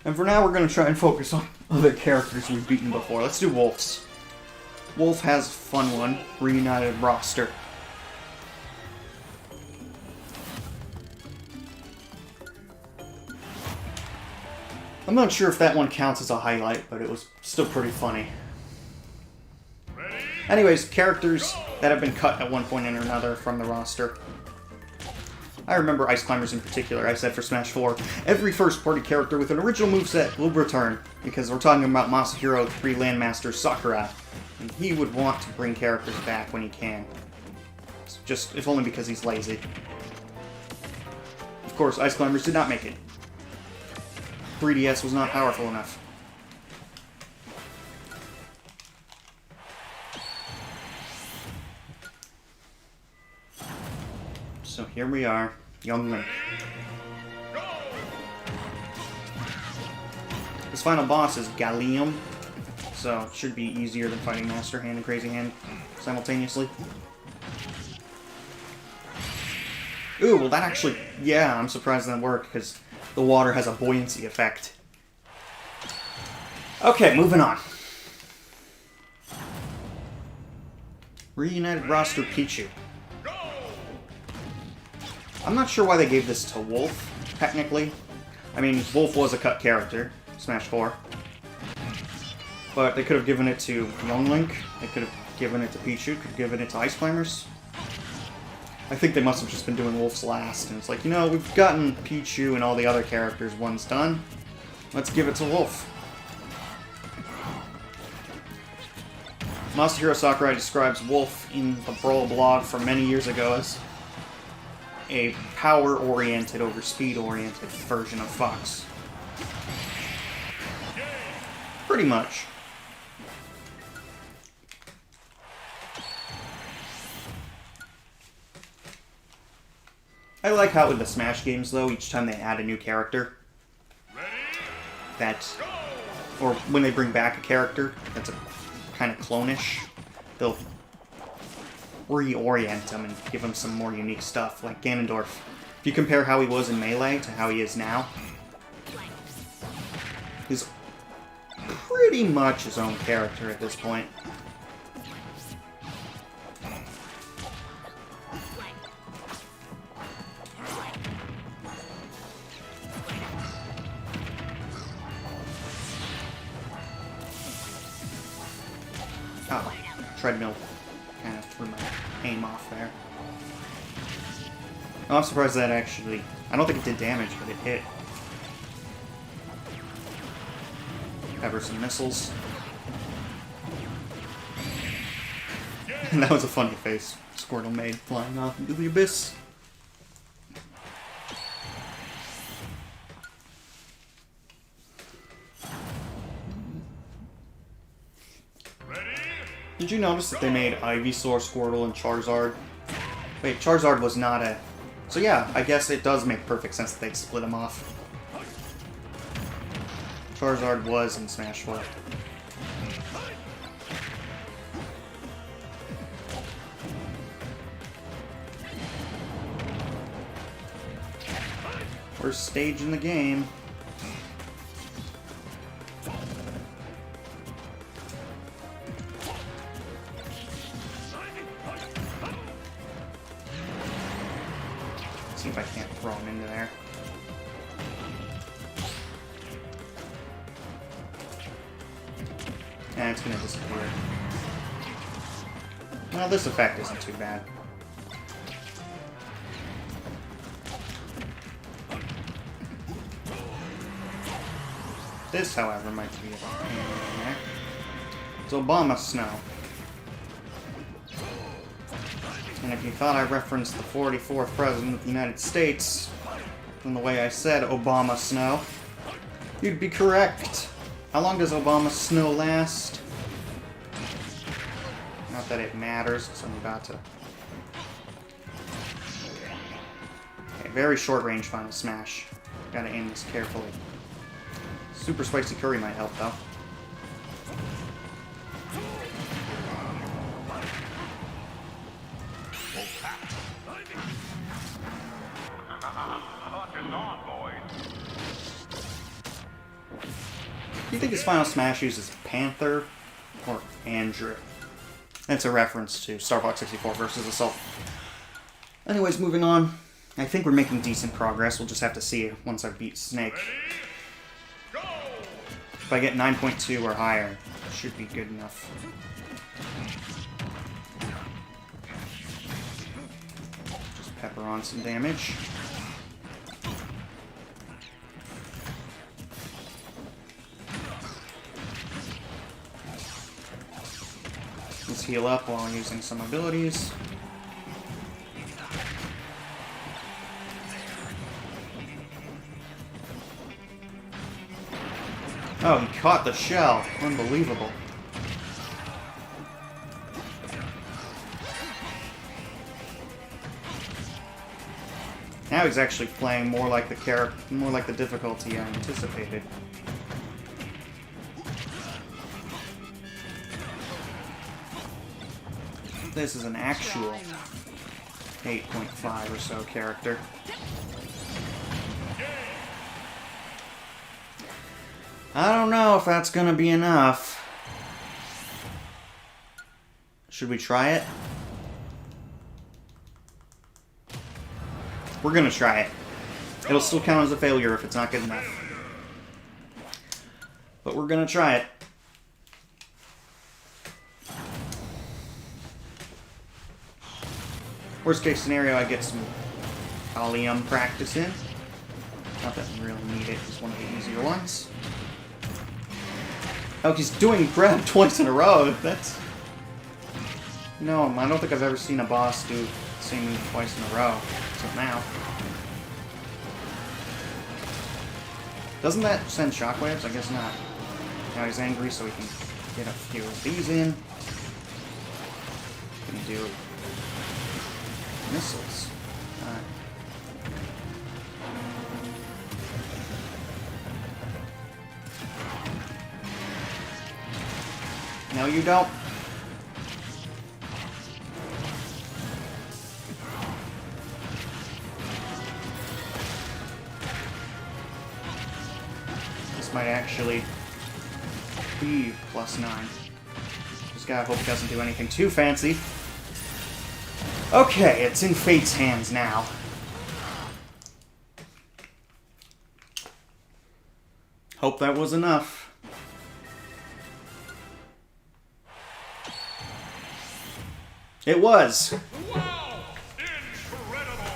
And for now, we're going to try and focus on other characters we've beaten before. Let's do Wolf's. Wolf has a fun one. Reunited roster. I'm not sure if that one counts as a highlight, but it was still pretty funny. Ready? Anyways, characters that have been cut at one point or another from the roster. I remember Ice Climbers in particular. I said for Smash 4, every first-party character with an original moveset will return, because we're talking about Masahiro 3 Landmaster Sakura, and he would want to bring characters back when he can. Just, if only because he's lazy. Of course, Ice Climbers did not make it. 3DS was not powerful enough. So here we are, young Link. This final boss is Gallium, so it should be easier than fighting Master Hand and Crazy Hand simultaneously. Ooh, well that actually... Yeah, I'm surprised that worked, because the water has a buoyancy effect. Okay, moving on. Reunited roster Pichu. I'm not sure why they gave this to Wolf, technically. I mean, Wolf was a cut character, Smash 4. But they could have given it to Young Link, they could have given it to Pichu, could have given it to Ice Climbers. I think they must have just been doing Wolf's last, and it's like, you know, we've gotten Pichu and all the other characters one's done. Let's give it to Wolf. Masahiro Sakurai describes Wolf in the Brawl blog from many years ago as a power-oriented over speed-oriented version of Fox. Pretty much. I like how in the Smash games, though, each time they add a new character, or when they bring back a character that's a kind of clone-ish, they'll reorient him and give him some more unique stuff, like Ganondorf. If you compare how he was in Melee to how he is now, he's pretty much his own character at this point. Oh, treadmill kind of threw my aim off there. Oh, I'm surprised that actually... I don't think it did damage, but it hit. Cover some missiles. And that was a funny face Squirtle made flying off into the abyss. Did you notice that they made Ivysaur, Squirtle, and Charizard? Wait, Charizard was not a... So yeah, I guess it does make perfect sense that they'd split them off. Charizard was in Smash 4. First stage in the game. See if I can't throw him into there. And it's gonna disappear. Well, this effect isn't too bad. This, however, might be a pain in the neck. It's Obama Snow. And if you thought I referenced the 44th President of the United States from the way I said Obama Snow, you'd be correct. How long does Obama Snow last? Not that it matters, because I'm about to... Okay, very short range Final Smash. Gotta aim this carefully. Super Spicy Curry might help, though. Do you think his Final Smash uses Panther or Andrew? That's a reference to Star Fox 64 versus Assault. Anyways, moving on. I think we're making decent progress. We'll just have to see once I beat Snake. If I get 9.2 or higher, it should be good enough. Just pepper on some damage. Let's heal up while using some abilities. Oh, he caught the shell. Unbelievable. Now he's actually playing more like the more like the difficulty I anticipated. This is an actual 8.5 or so character. I don't know if that's gonna be enough. Should we try it? We're gonna try it. It'll still count as a failure if it's not good enough. But we're gonna try it. Worst case scenario, I get some Kalium practice in. Not that we really need it, it's one of the easier ones. Oh, he's doing grab twice in a row. That's... No, I don't think I've ever seen a boss do the same move twice in a row. Until now. Doesn't that send shockwaves? I guess not. Now he's angry, so we can get a few of these in. We can do missiles. No, you don't. This might actually be +9. Just gotta hope it doesn't do anything too fancy. Okay, it's in Fate's hands now. Hope that was enough. It was. Wow! Incredible!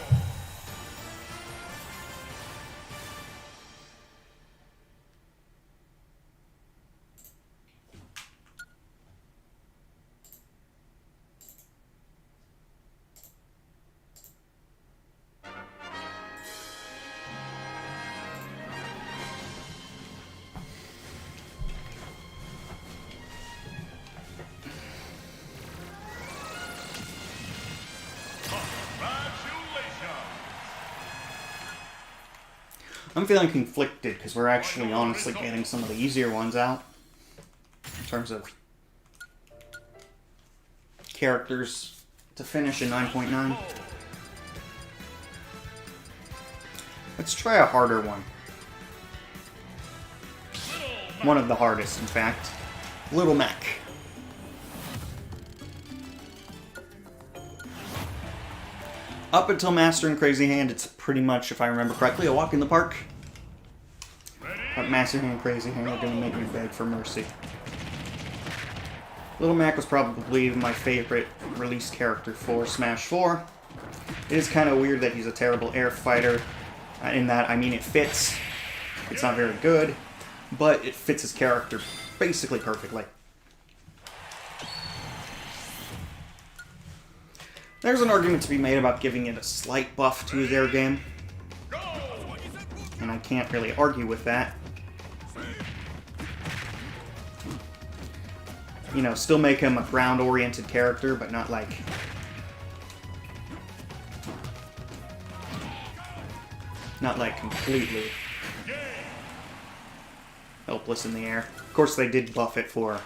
I'm feeling conflicted because we're actually honestly getting some of the easier ones out in terms of characters to finish in 9.9. Let's try a harder one. One of the hardest, in fact. Little Mac. Up until Master and Crazy Hand, it's pretty much, if I remember correctly, a walk in the park. But Master and Crazy Hand are going to make me beg for mercy. Little Mac was probably my favorite release character for Smash 4. It is kind of weird that he's a terrible air fighter. In that, I mean, it fits. It's not very good, but it fits his character basically perfectly. There's an argument to be made about giving it a slight buff to his air game, and I can't really argue with that. You know, still make him a ground-oriented character, but not like... Not like completely helpless in the air. Of course, they did buff it for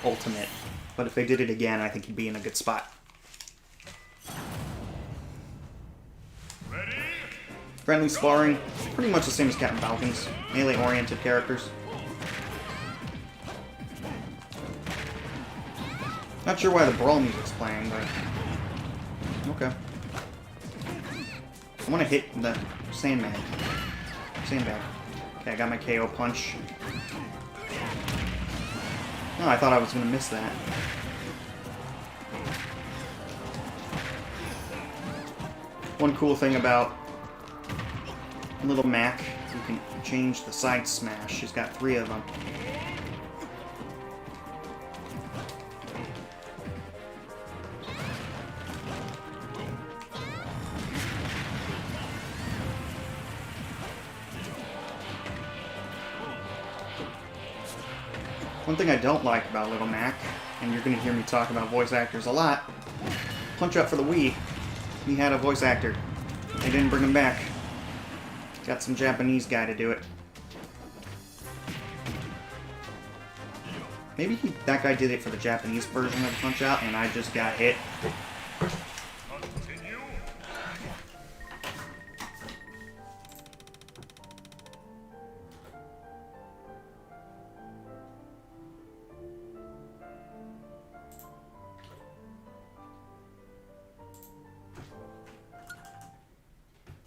Ultimate, but if they did it again, I think he'd be in a good spot. Friendly sparring, pretty much the same as Captain Falcon's. Melee-oriented characters. Not sure why the brawl music's playing, but... Okay. I want to hit the Sandbag. Okay, I got my KO punch. Oh, I thought I was going to miss that. One cool thing about Little Mac, you can change the side smash. She's got 3 of them. One thing I don't like about Little Mac, and you're going to hear me talk about voice actors a lot, Punch Up for the Wii, he had a voice actor. They didn't bring him back. Got some Japanese guy to do it. Maybe that guy did it for the Japanese version of Punch Out, and I just got hit. Continue.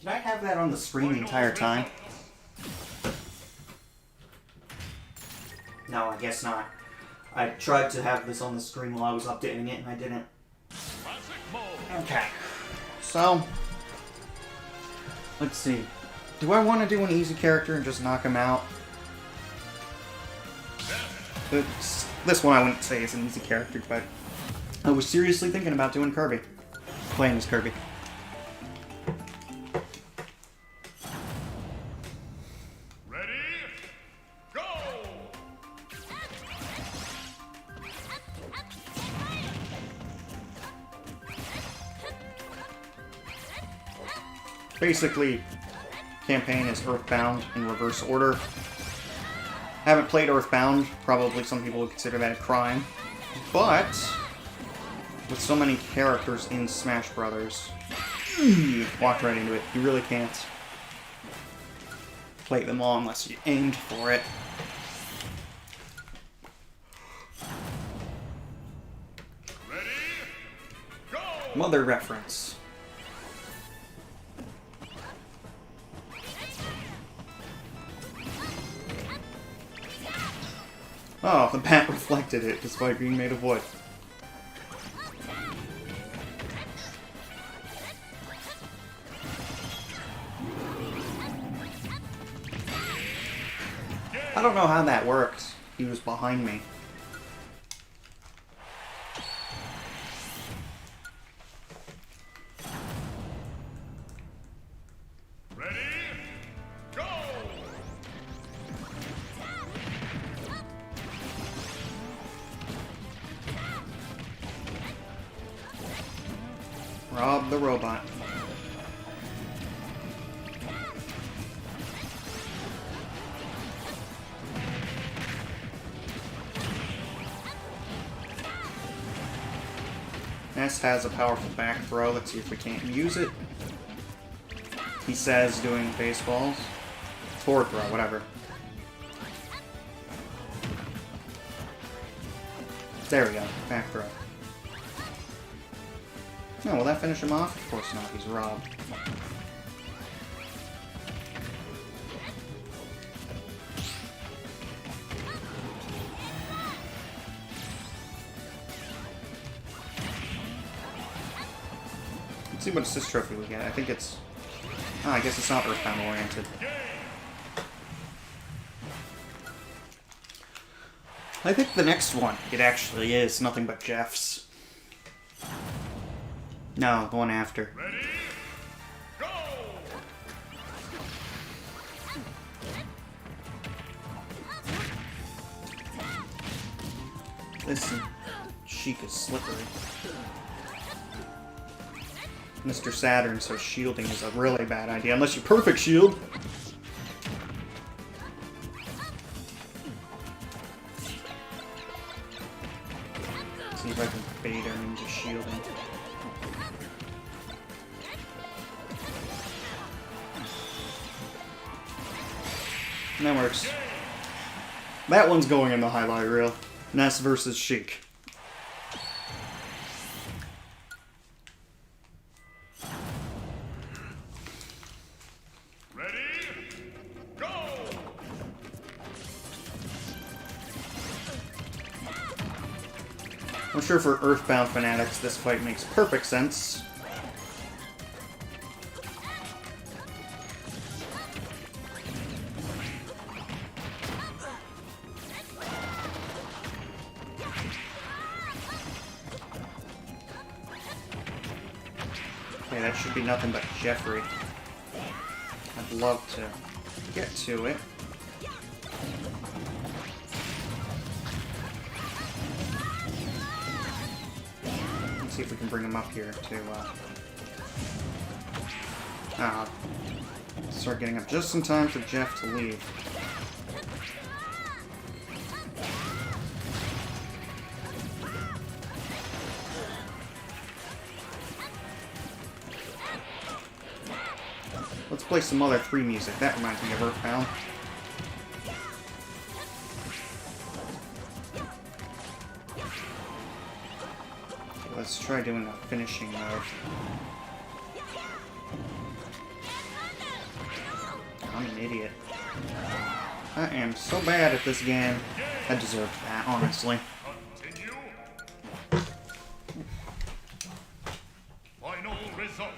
Did I have that on the screen the entire time? No, I guess not. I tried to have this on the screen while I was updating it, and I didn't. Okay. So, let's see. Do I want to do an easy character and just knock him out? This one I wouldn't say is an easy character, but I was seriously thinking about doing Kirby. Playing as Kirby. Ready? Go! Basically, campaign is Earthbound in reverse order. Haven't played Earthbound, probably some people would consider that a crime, but with so many characters in Smash Brothers, you walk right into it. You really can't play them all unless you aimed for it. Ready? Go! Mother reference. Oh, the bat reflected it, despite being made of wood. I don't know how that worked. He was behind me. Ready? Go! Rob the robot. Ness has a powerful back throw. Let's see if we can't use it. He says doing baseballs. Forward throw, whatever. There we go. Back throw. No, will that finish him off? Of course not. He's robbed. Let's see what assist trophy we get. I think it's... Oh, I guess it's not Earthbound oriented. I think the next one, it actually is nothing but Jeff's. No, the one after. Ready? Go! Listen, Sheik is slippery. Mr. Saturn, so shielding is a really bad idea, unless you perfect shield. See if I can bait her into shielding. And that works. That one's going in the highlight reel. Ness versus Sheik. Ready? Go! I'm sure for Earthbound fanatics, this fight makes perfect sense. Okay, that should be nothing but Jeffrey. I'd love to get to it. Let's see if we can bring him up here to, start getting up just in time for Jeff to leave. Let's play some other 3 music. That reminds me of Earthbound. Let's try doing a finishing move. idiot. I am so bad at this game. I deserve that, honestly. Continue. Final results.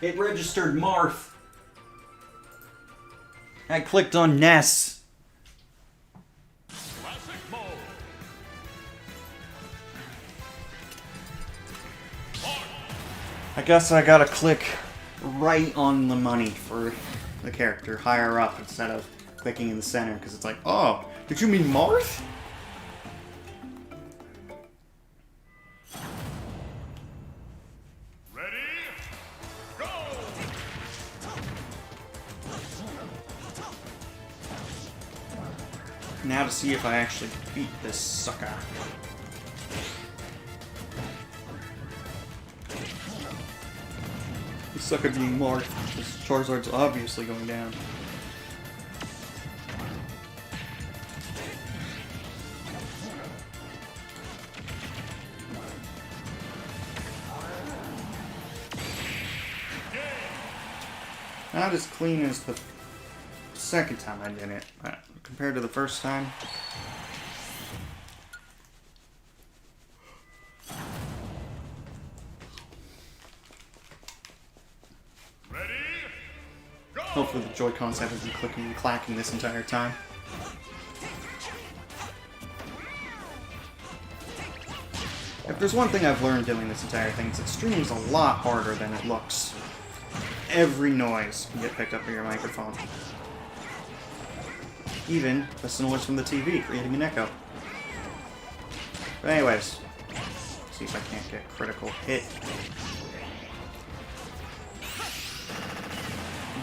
It registered Marth. I clicked on Ness. Classic mode. I guess I gotta click right on the money for the character higher up instead of clicking in the center, because it's like, oh, did you mean Marth? Ready? Go! Now to see if I actually beat this sucker. This sucker being Marth, because Charizard's obviously going down. Not as clean as the second time I did it, but compared to the first time. Ready? Go! Hopefully the Joy-Cons haven't been clicking and clacking this entire time. If there's one thing I've learned doing this entire thing, it's that streaming's a lot harder than it looks. Every noise can get picked up by your microphone. Even the noise from the TV, creating an echo. But anyways, see if I can't get critical hit.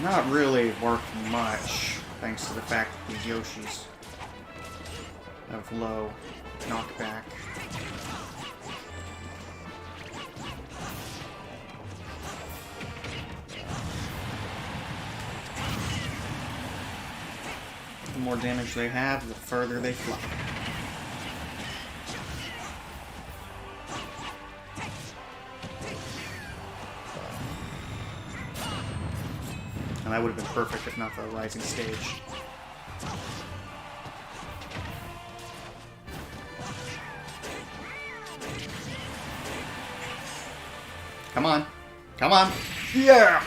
Not really worth much, thanks to the fact that these Yoshis have low knockback. The more damage they have, the further they fly. And that would have been perfect if not for the rising stage. Come on. Come on. Yeah!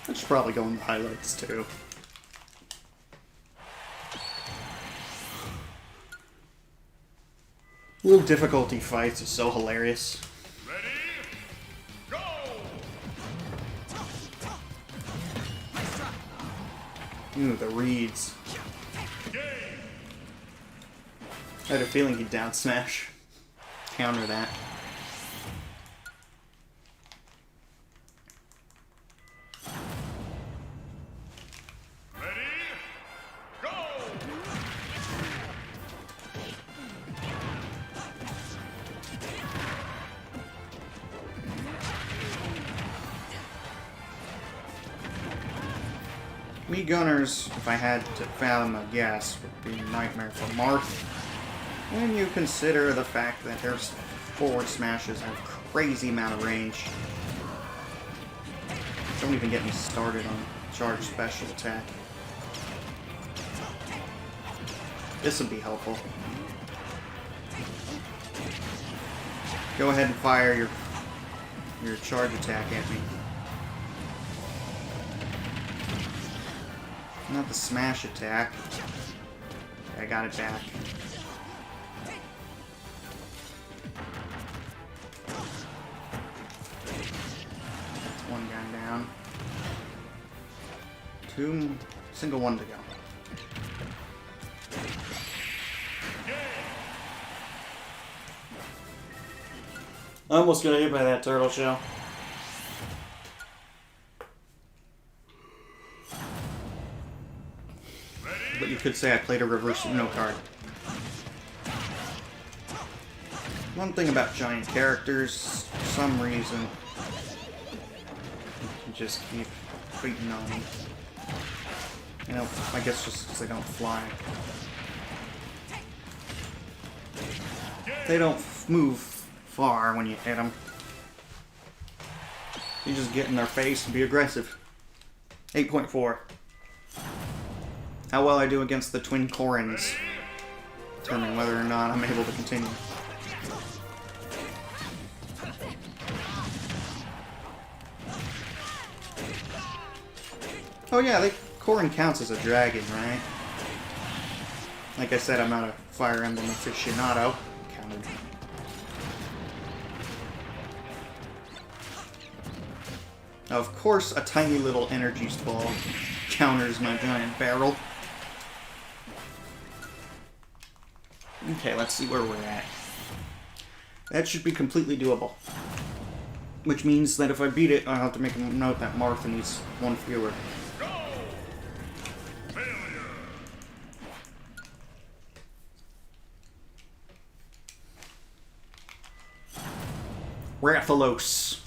I should probably go in the highlights too. Low difficulty fights is so hilarious. Ready? Go! Ooh, the reeds. I had a feeling he'd down smash. Counter that. Ready? Go! Me Gunners, if I had to fathom a guess, would be a nightmare for Marth. When you consider the fact that their forward smashes have crazy amount of range. Don't even get me started on charge special attack. This would be helpful. Go ahead and fire your charge attack at me. Not the smash attack. I got it back. That's one guy down. Single one to go. I almost got hit by that turtle shell. But you could say I played a reverse Uno card. One thing about giant characters, for some reason, you can just keep beating on them. You know, I guess just because they don't fly. They don't move far when you hit them. You just get in their face and be aggressive. 8.4. How well I do against the twin Corins. Determine whether or not I'm able to continue. Oh yeah, Corin counts as a dragon, right? Like I said, I'm not a Fire Emblem aficionado. Counted. Now, of course, a tiny little energy ball counters my giant barrel. Okay, let's see where we're at. That should be completely doable. Which means that if I beat it, I'll have to make a note that Martha needs one fewer. Go! Failure! Rathalos.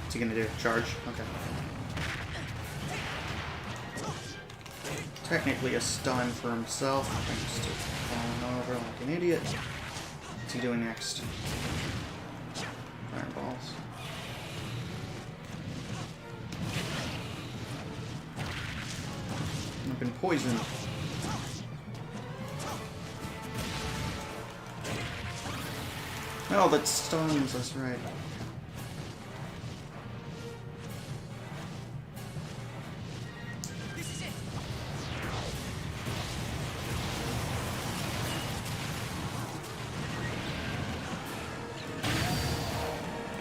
What's he gonna do? Charge? Okay. Technically a stun for himself. Thanks to falling over like an idiot. What's he doing next? Fireballs. I've been poisoned. Oh, that stuns, that's right.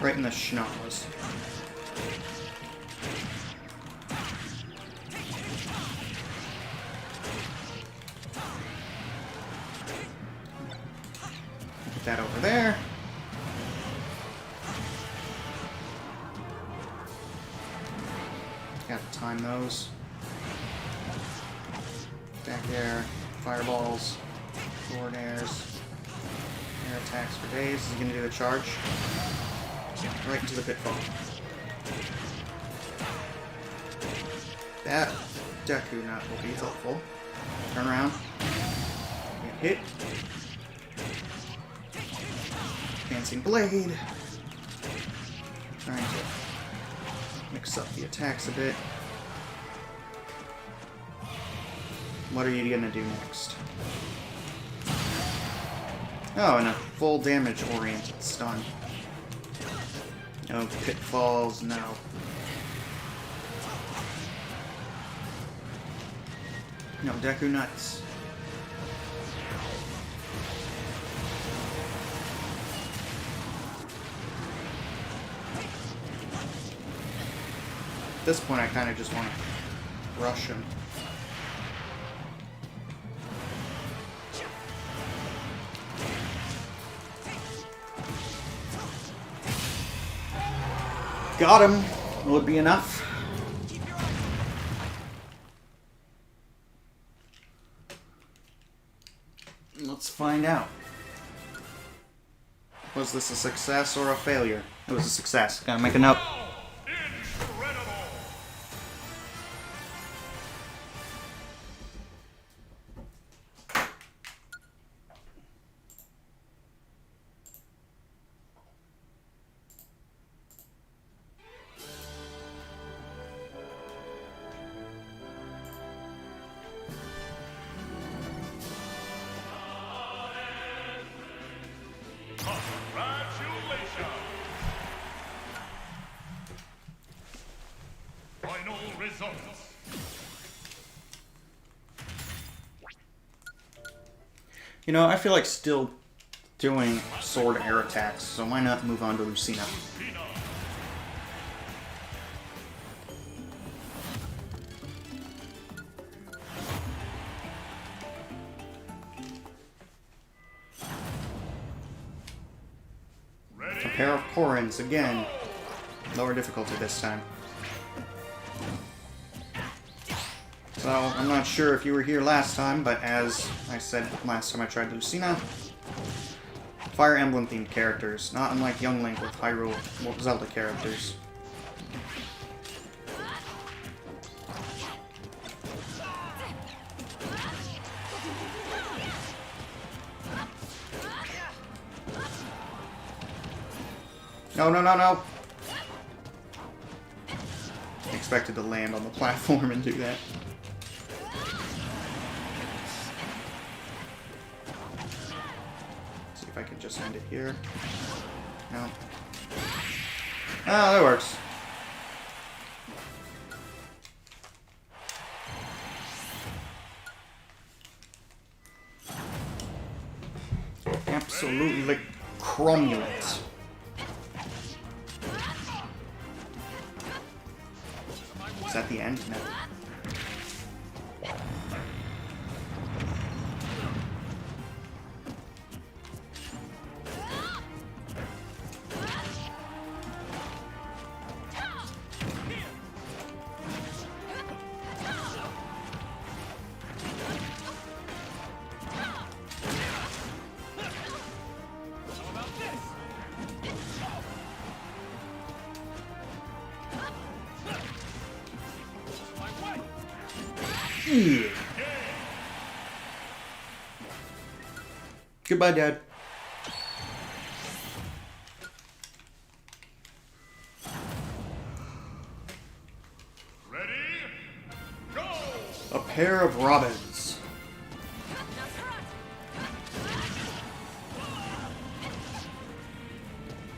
Right in the schnoz. Put that over there. Gotta time those. Back air, fireballs, forward airs, air attacks for days. Is he gonna do a charge? Right into the pitfall. That Deku Nut will be helpful. Turn around. Get hit. Dancing Blade. Trying to mix up the attacks a bit. What are you gonna do next? Oh, and a full damage oriented stun. No pitfalls, no. No Deku Nuts. At this point, I kind of just want to rush him. Got him. Will it be enough? Let's find out. Was this a success or a failure? It was a success. Gotta make a note. Incredible! Congratulations! Final results. You know, I feel like still doing sword air attacks, so why not move on to Lucina? A pair of Corins again. Lower difficulty this time. So, I'm not sure if you were here last time, but as I said last time I tried Lucina, Fire Emblem themed characters, not unlike Young Link with Hyrule Zelda characters. No, no, no, no! Expected to land on the platform and do that. See if I can just end it here. No. Oh, that works. Absolutely cromulent. Is that the end? No. Yeah. Goodbye, Dad. Ready? Go! A pair of robins.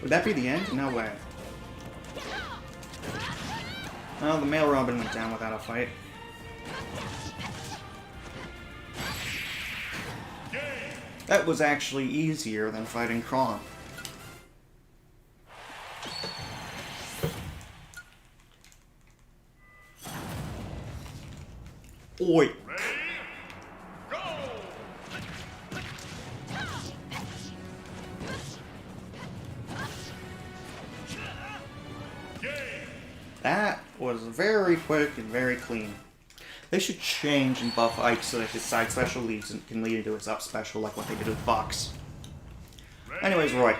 Would that be the end? No way. Well, the male robin went down without a fight. That was actually easier than fighting Kron. Oi! Ready? Go! Game! That was very quick and very clean. They should change and buff Ike so that his side special leads and can lead into his up special like what they did with Fox. Anyways, Roy.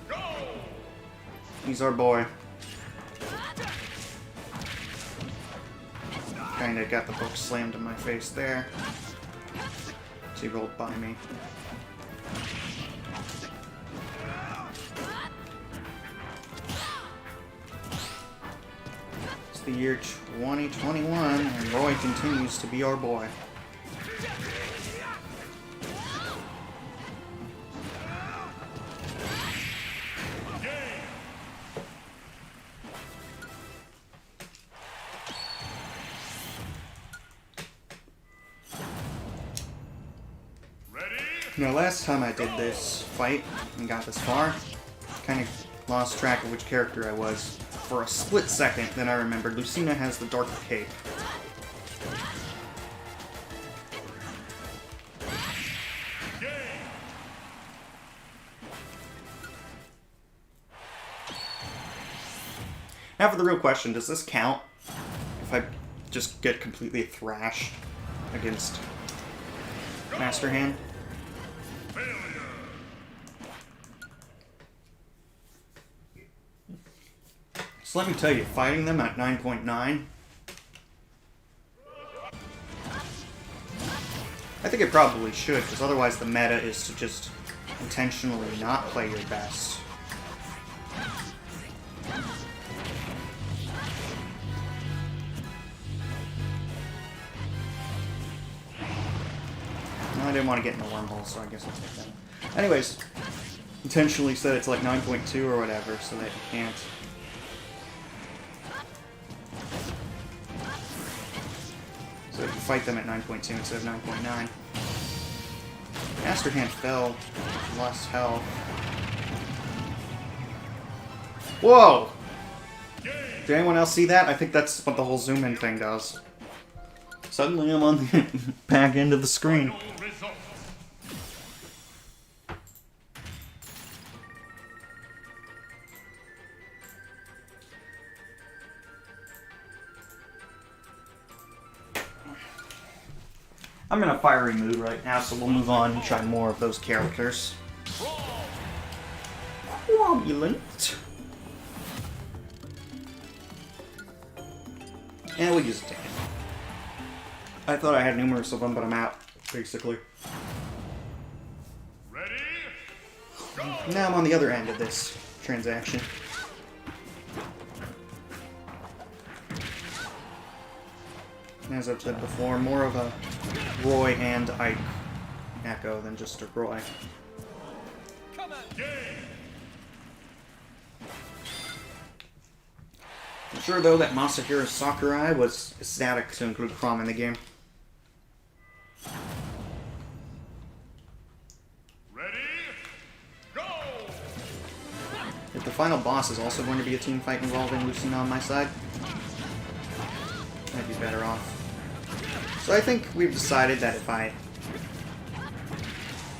Go! He's our boy. Kinda got the book slammed in my face there. So he rolled by me. It's the year 2021, and Roy continues to be our boy. Ready? Now, last time I did this fight and got this far, kind of lost track of which character I was. For a split second, then I remembered Lucina has the dark cape. Now for the real question, does this count if I just get completely thrashed against Master Hand? Failure! So let me tell you, fighting them at 9.9, I think it probably should, because otherwise the meta is to just intentionally not play your best. No, I didn't want to get in a wormhole, so I guess I'll take that. Anyways, intentionally said it's like 9.2 or whatever, so that you can't. So if you fight them at 9.2 instead of 9.9. Master Hand fell, lost health. Whoa! Did anyone else see that? I think that's what the whole zoom in thing does. Suddenly I'm on the back end of the screen. Final results. I'm in a fiery mood right now, so we'll move on and try more of those characters. Cromulent. And we'll use a ticket. I thought I had numerous of them, but I'm out, basically. Ready? Go! Now I'm on the other end of this transaction. As I've said before, more of a Roy and Ike echo than just a Roy. I'm sure, though, that Masahiro Sakurai was ecstatic to include Chrom in the game. Ready? Go! If the final boss is also going to be a team fight involving Lucina on my side, I'd be better off. So I think we've decided that if I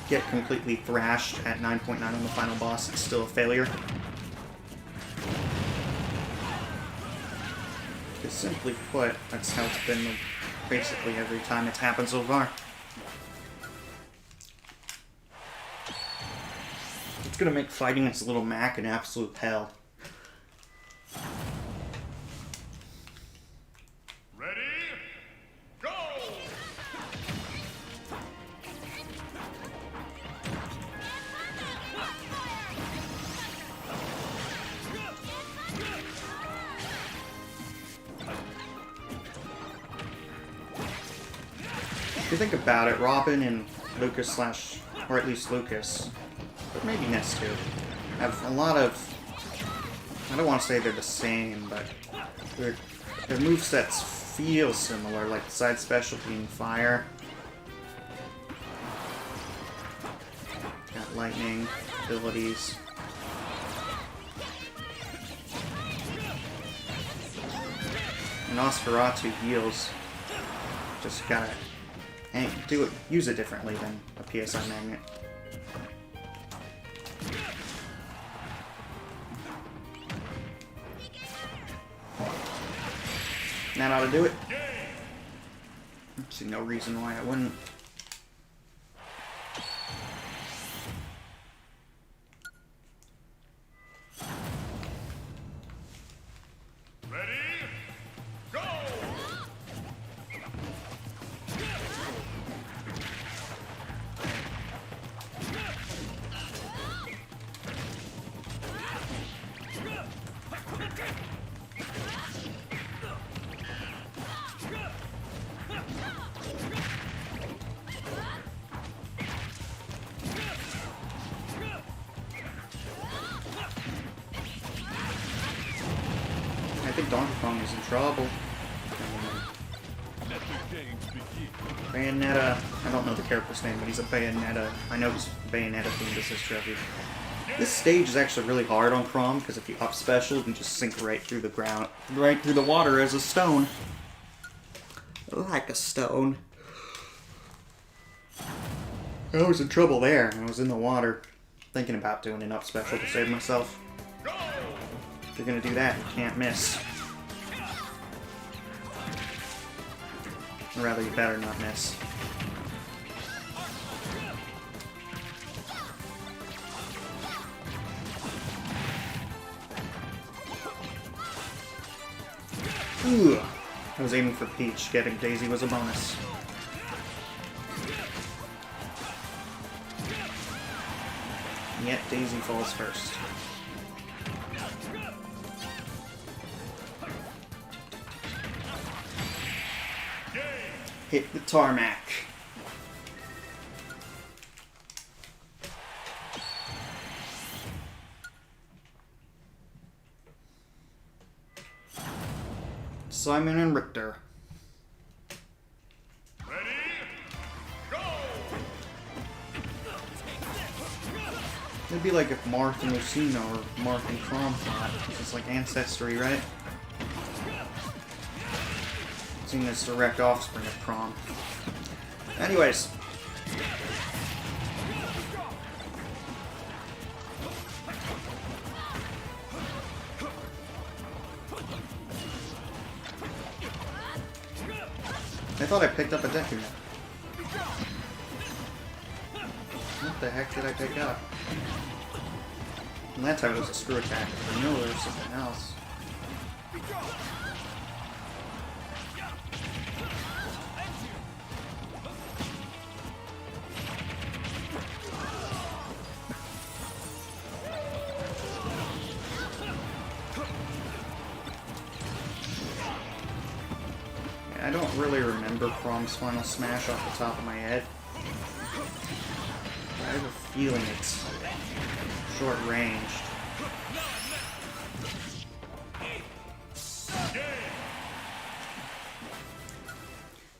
get completely thrashed at 9.9 on the final boss, it's still a failure. Because simply put, that's how it's been basically every time it's happened so far. It's gonna make fighting this little Mac an absolute hell. Ready? Go! If you think about it, Robin and Lucas or at least Lucas, but maybe Ness too, have a lot of, I don't want to say they're the same, but their movesets feel similar, like the side special being fire. Got lightning abilities. And Nosferatu heals. Just gotta use it differently than a PSI magnet. That ought to do it. I see no reason why I wouldn't. Ready? Go! I think Donkey Kong is in trouble. Bayonetta, I don't know the character's name, but he's a Bayonetta. I know he's Bayonetta themed as his tribute. This stage is actually really hard on Chrom, because if you up special, you can just sink right through the ground, right through the water as a stone. Like a stone. I was in trouble there. I was in the water, thinking about doing an up special to save myself. If you're gonna do that, you can't miss. Or rather, you better not miss. Ooh. I was aiming for Peach. Getting Daisy was a bonus. And yet Daisy falls first. Hit the tarmac. Simon and Richter. Ready? Go! It'd be like if Marth and Lucina or Marth and Chrom fought. This is like ancestry, right? Seeing this direct offspring of Chrom. Anyways. I thought I picked up a deck unit. What the heck did I pick up? And that time it was a screw attack. I know there was something else. I don't really remember Prom's Final Smash off the top of my head. I have a feeling it's short-ranged.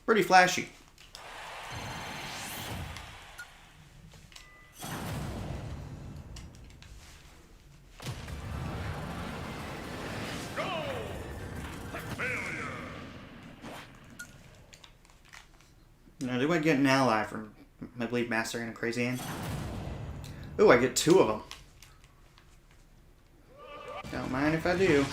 Pretty flashy. Now, do I get an ally from my Bleed Master and a Crazy Hand? Ooh, I get 2 of them. Don't mind if I do.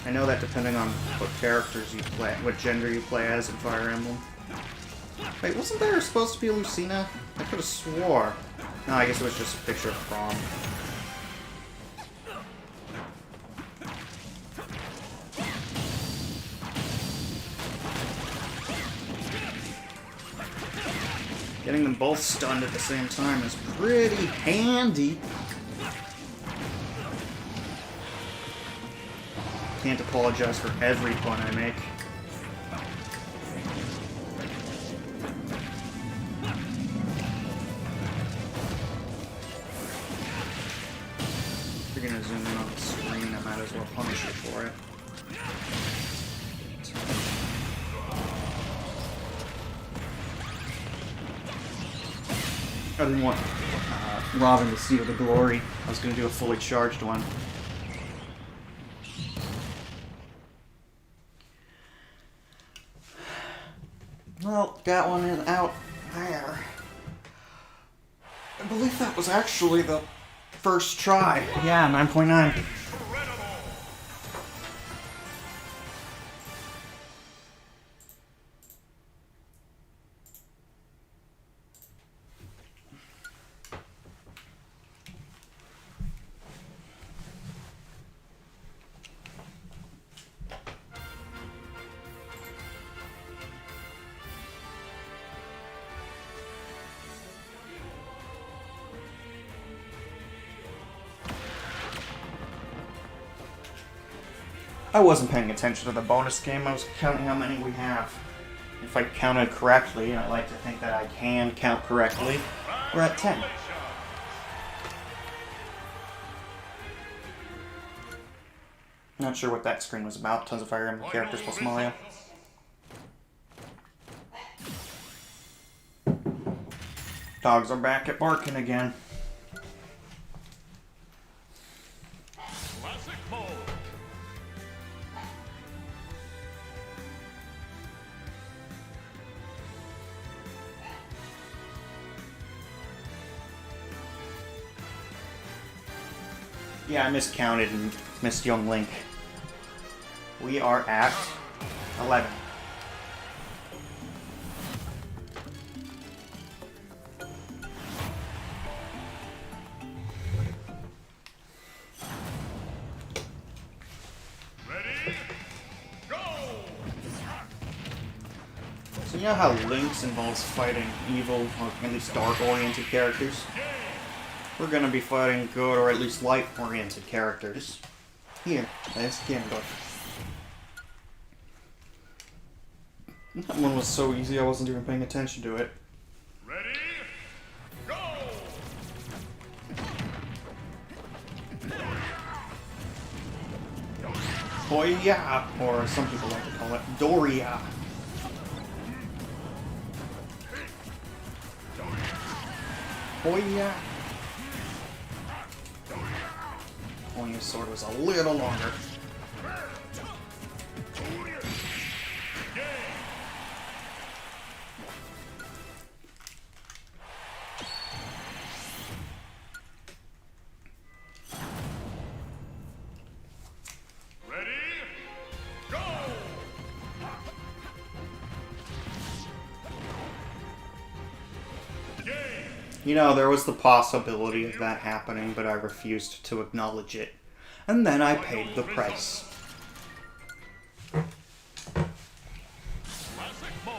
I know that depending on what characters you play, what gender you play as in Fire Emblem. Wait, wasn't there supposed to be a Lucina? I could have swore. No, I guess it was just a picture of Prom. Getting them both stunned at the same time is pretty handy. Can't apologize for every pun I make. If you're gonna zoom in on the screen, I might as well punish you for it. I didn't want Robin to see the glory. I was gonna do a fully charged one. Well, got one in out there. I believe that was actually the first try. Yeah, 9.9. I wasn't paying attention to the bonus game. I was counting how many we have. If I counted correctly, and I like to think that I can count correctly, we're at 10. Not sure what that screen was about. Tons of Fire Emblem characters plus Mario. Dogs are back at barking again. Classic mode. Yeah, I miscounted and missed Young Link. We are at 11. Ready? Go! So you know how Link's involves fighting evil, or at least dark-oriented characters? We're gonna be fighting good, or at least light-oriented characters. Here, there's Ganondorf. That one was so easy I wasn't even paying attention to it. Ready? Go! Hoya, or some people like to call it Doria. Hoya. Hoya's sword was a little longer. Ready? Go! Game! You know, there was the possibility of that happening, but I refused to acknowledge it. And then I paid the price. Classic mode.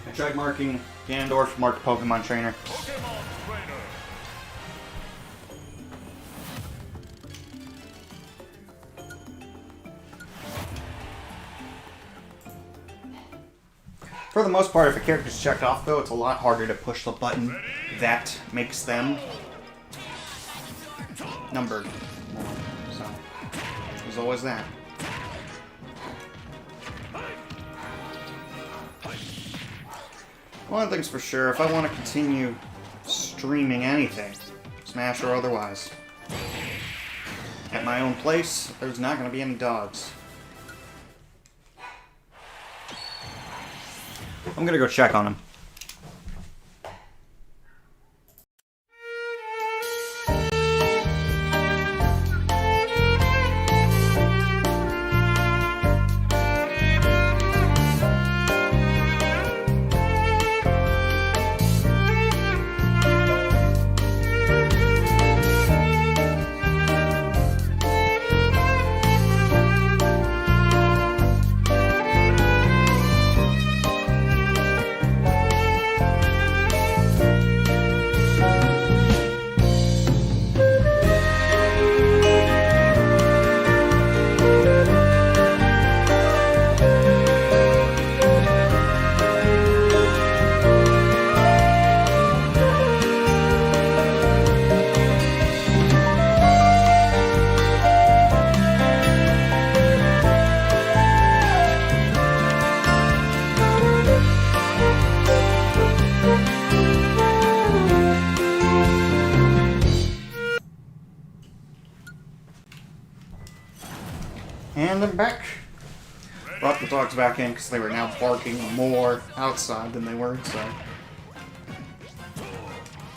I tried marking Ganondorf, marked Pokemon Trainer. Pokemon Trainer. For the most part, if a character's checked off, though, it's a lot harder to push the button that makes them numbered more. So, there's always that. One thing's for sure, if I want to continue streaming anything, Smash or otherwise, at my own place, there's not going to be any dogs. I'm gonna go check on him. And I'm back. Brought the dogs back in because they were now barking more outside than they were inside.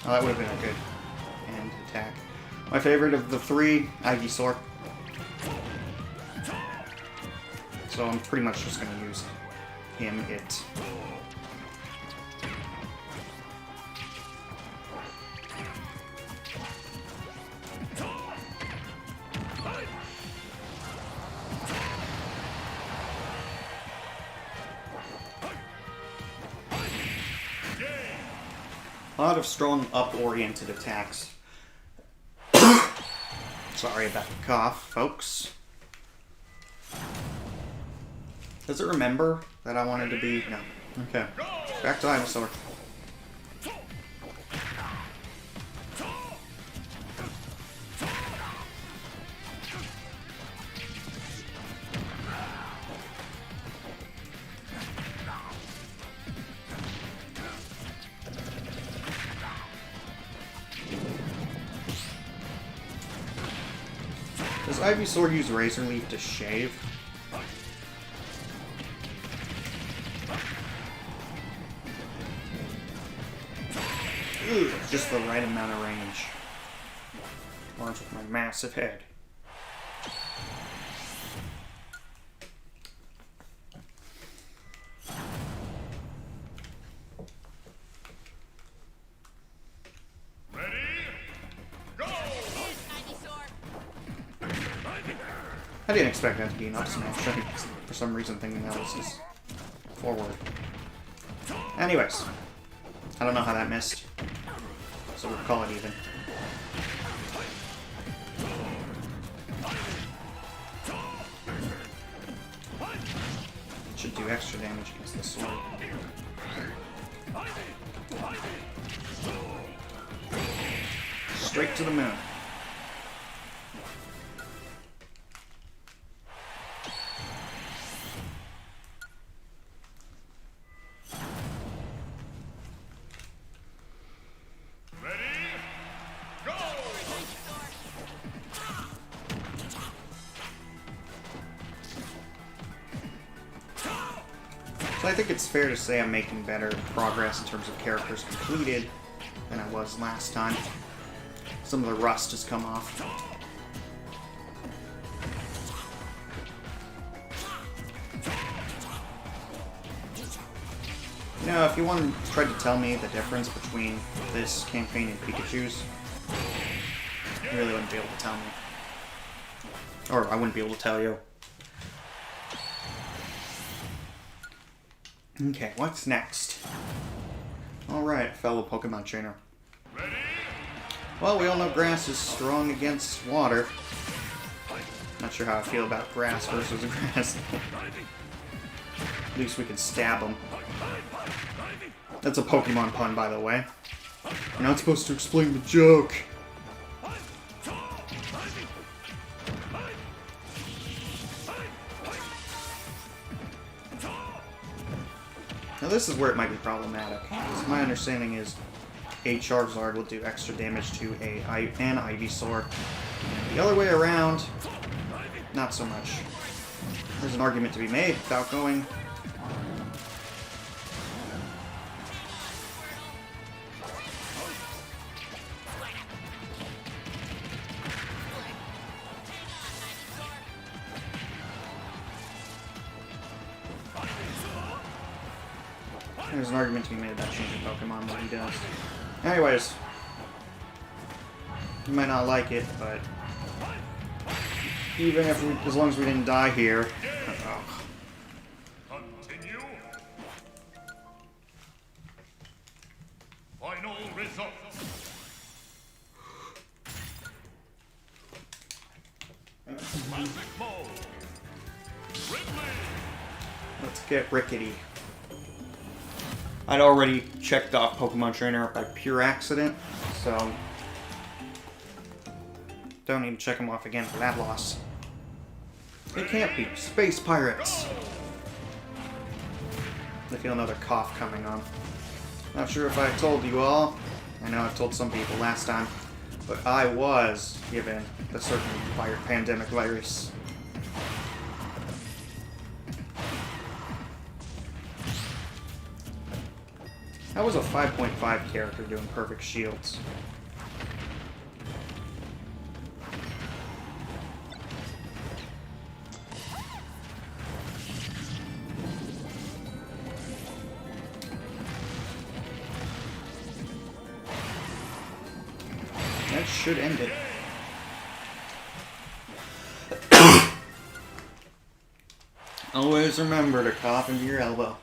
Oh, that would have been a good end attack. My favorite of the three, Ivysaur. So I'm pretty much just going to use it. A lot of strong up-oriented attacks. Sorry about the cough, folks. Does it remember that I wanted to be... No. Okay. Back to Ivysaur. Does Ivysaur use Razor Leaf to shave? Ooh, just the right amount of range. Launch with my massive head. I didn't expect that to be an up smash. I was, for some reason, thinking that was his forward. Anyways, I don't know how that missed, so we'll call it even. It should do extra damage against the sword. Straight to the moon. So I think it's fair to say I'm making better progress in terms of characters completed than I was last time. Some of the rust has come off. You know, if you wanted to try to tell me the difference between this campaign and Pikachu's, you really wouldn't be able to tell me. Or I wouldn't be able to tell you. Okay, what's next? Alright, fellow Pokemon trainer. Well, we all know grass is strong against water. Not sure how I feel about grass versus grass. At least we can stab them. That's a Pokemon pun, by the way. You're not supposed to explain the joke. Now this is where it might be problematic. Because my understanding is a Charizard will do extra damage to an Ivysaur. And the other way around, not so much. There's an argument to be made without going. There's an argument to be made about changing Pokemon what he does. Anyways, you might not like it, but even if we, as long as we didn't die here. Continue. Final result. Classic mode. Ridley. Let's get Rickety. I'd already checked off Pokemon Trainer by pure accident, so don't need to check them off again for that loss. It can't be. Space Pirates! I feel another cough coming on. Not sure if I told you all. I know I've told some people last time, but I was given a certain pandemic virus. How was a 5.5 character doing perfect shields? That should end it. Always remember to cough into your elbow.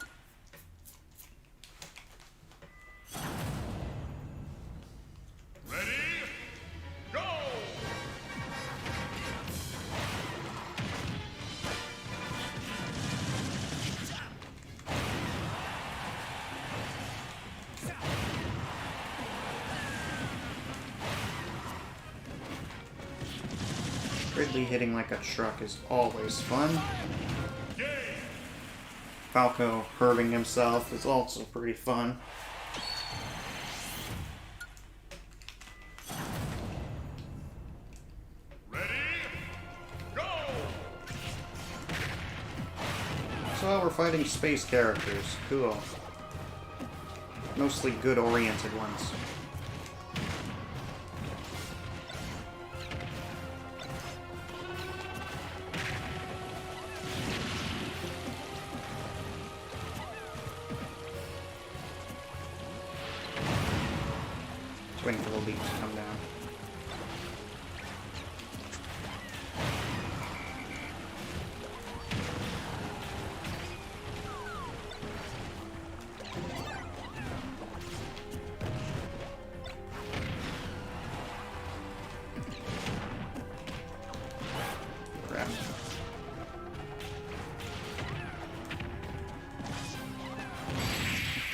Ridley hitting like a truck is always fun. Falco hurting himself is also pretty fun. Ready? Go! So we're fighting space characters. Cool. Mostly good-oriented ones. Waiting for the leaf to come down. Crap.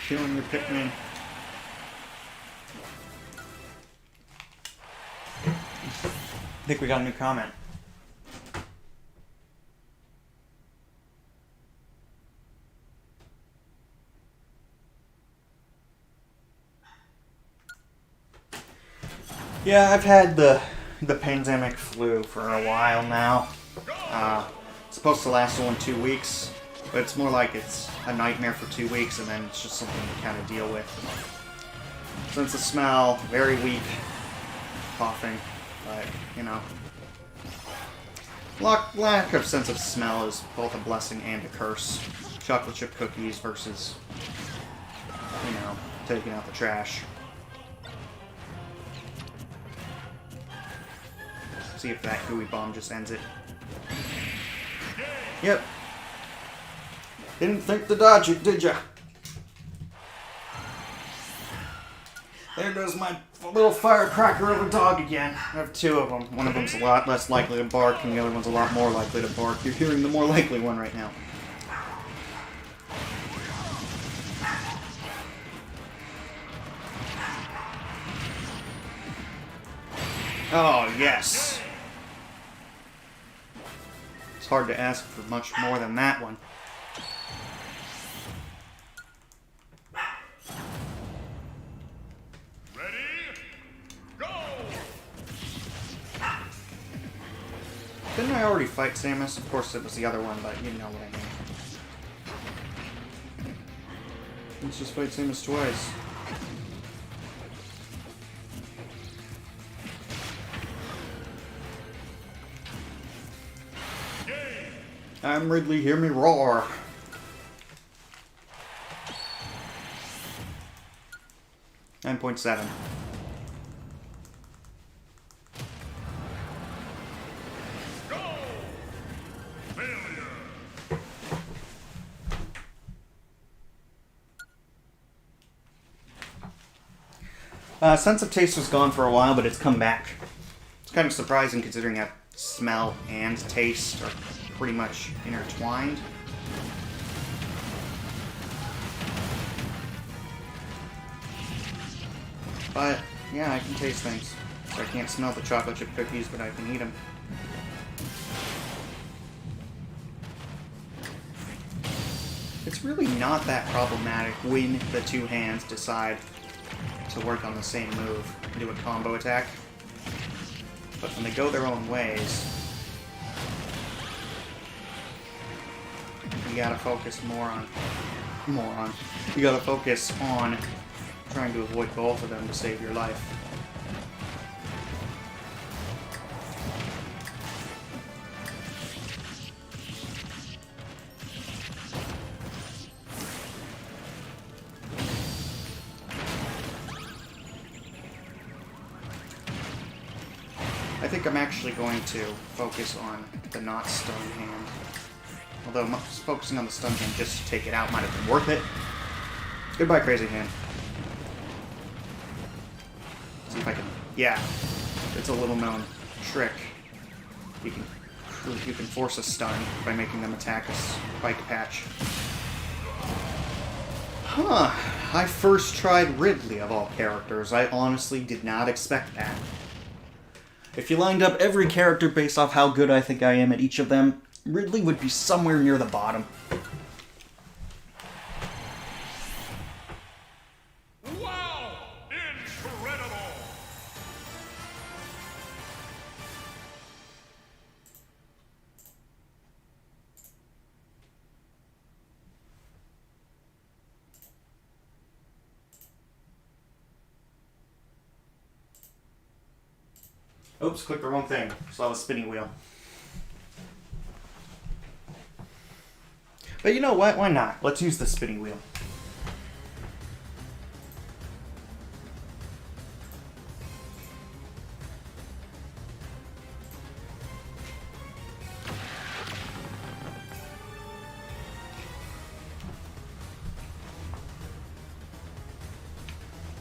Killing your Pikmin. I think we got a new comment. Yeah, I've had the pandemic flu for a while now. It's supposed to last only 2 weeks, but it's more like it's a nightmare for 2 weeks and then it's just something to kind of deal with. Sense of smell, very weak. Coughing. But, you know, lack of sense of smell is both a blessing and a curse. Chocolate chip cookies versus, you know, taking out the trash. See if that gooey bomb just ends it. Yep. Didn't think to dodge it, did ya? There goes my little firecracker of a dog again. I have 2 of them. One of them's a lot less likely to bark, and the other one's a lot more likely to bark. You're hearing the more likely one right now. Oh, yes. It's hard to ask for much more than that one. Ready? Go! Didn't I already fight Samus? Of course it was the other one, but you know what I mean. Let's just fight Samus twice. I'm Ridley, hear me roar. $9.7. Go! Failure! Sense of taste was gone for a while, but it's come back. It's kind of surprising considering that smell and taste are pretty much intertwined. But, yeah, I can taste things. So I can't smell the chocolate chip cookies, but I can eat them. It's really not that problematic when the two hands decide to work on the same move and do a combo attack. But when they go their own ways, you gotta focus you gotta focus on trying to avoid both of them to save your life. I think I'm actually going to focus on the not stun hand. Although focusing on the stun hand just to take it out might have been worth it. Goodbye, crazy hand. See if I can... Yeah. It's a little known trick. You can force a stun by making them attack a spike patch. Huh. I first tried Ridley of all characters. I honestly did not expect that. If you lined up every character based off how good I think I am at each of them, Ridley would be somewhere near the bottom. Wow! Incredible! Oops, clicked the wrong thing. Saw the spinning wheel. But you know what? Why not? Let's use the spinning wheel.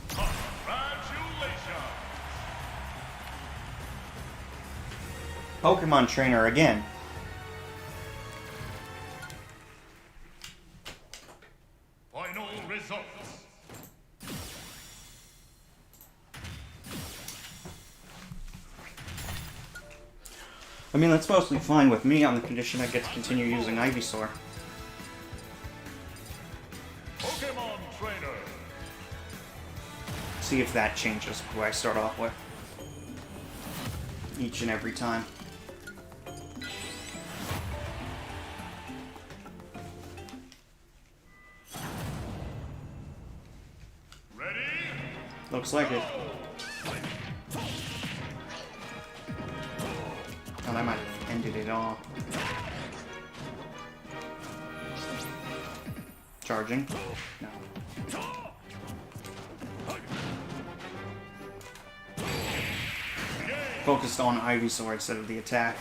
Congratulations! Pokemon Trainer again. Final results. I mean, that's mostly fine with me on the condition I get to continue using Ivysaur. Pokemon Trainer. See if that changes who I start off with. Each and every time. Ready? Looks like it. Oh, that might have ended it all. Charging? No. Focused on Ivysaur instead of the attack.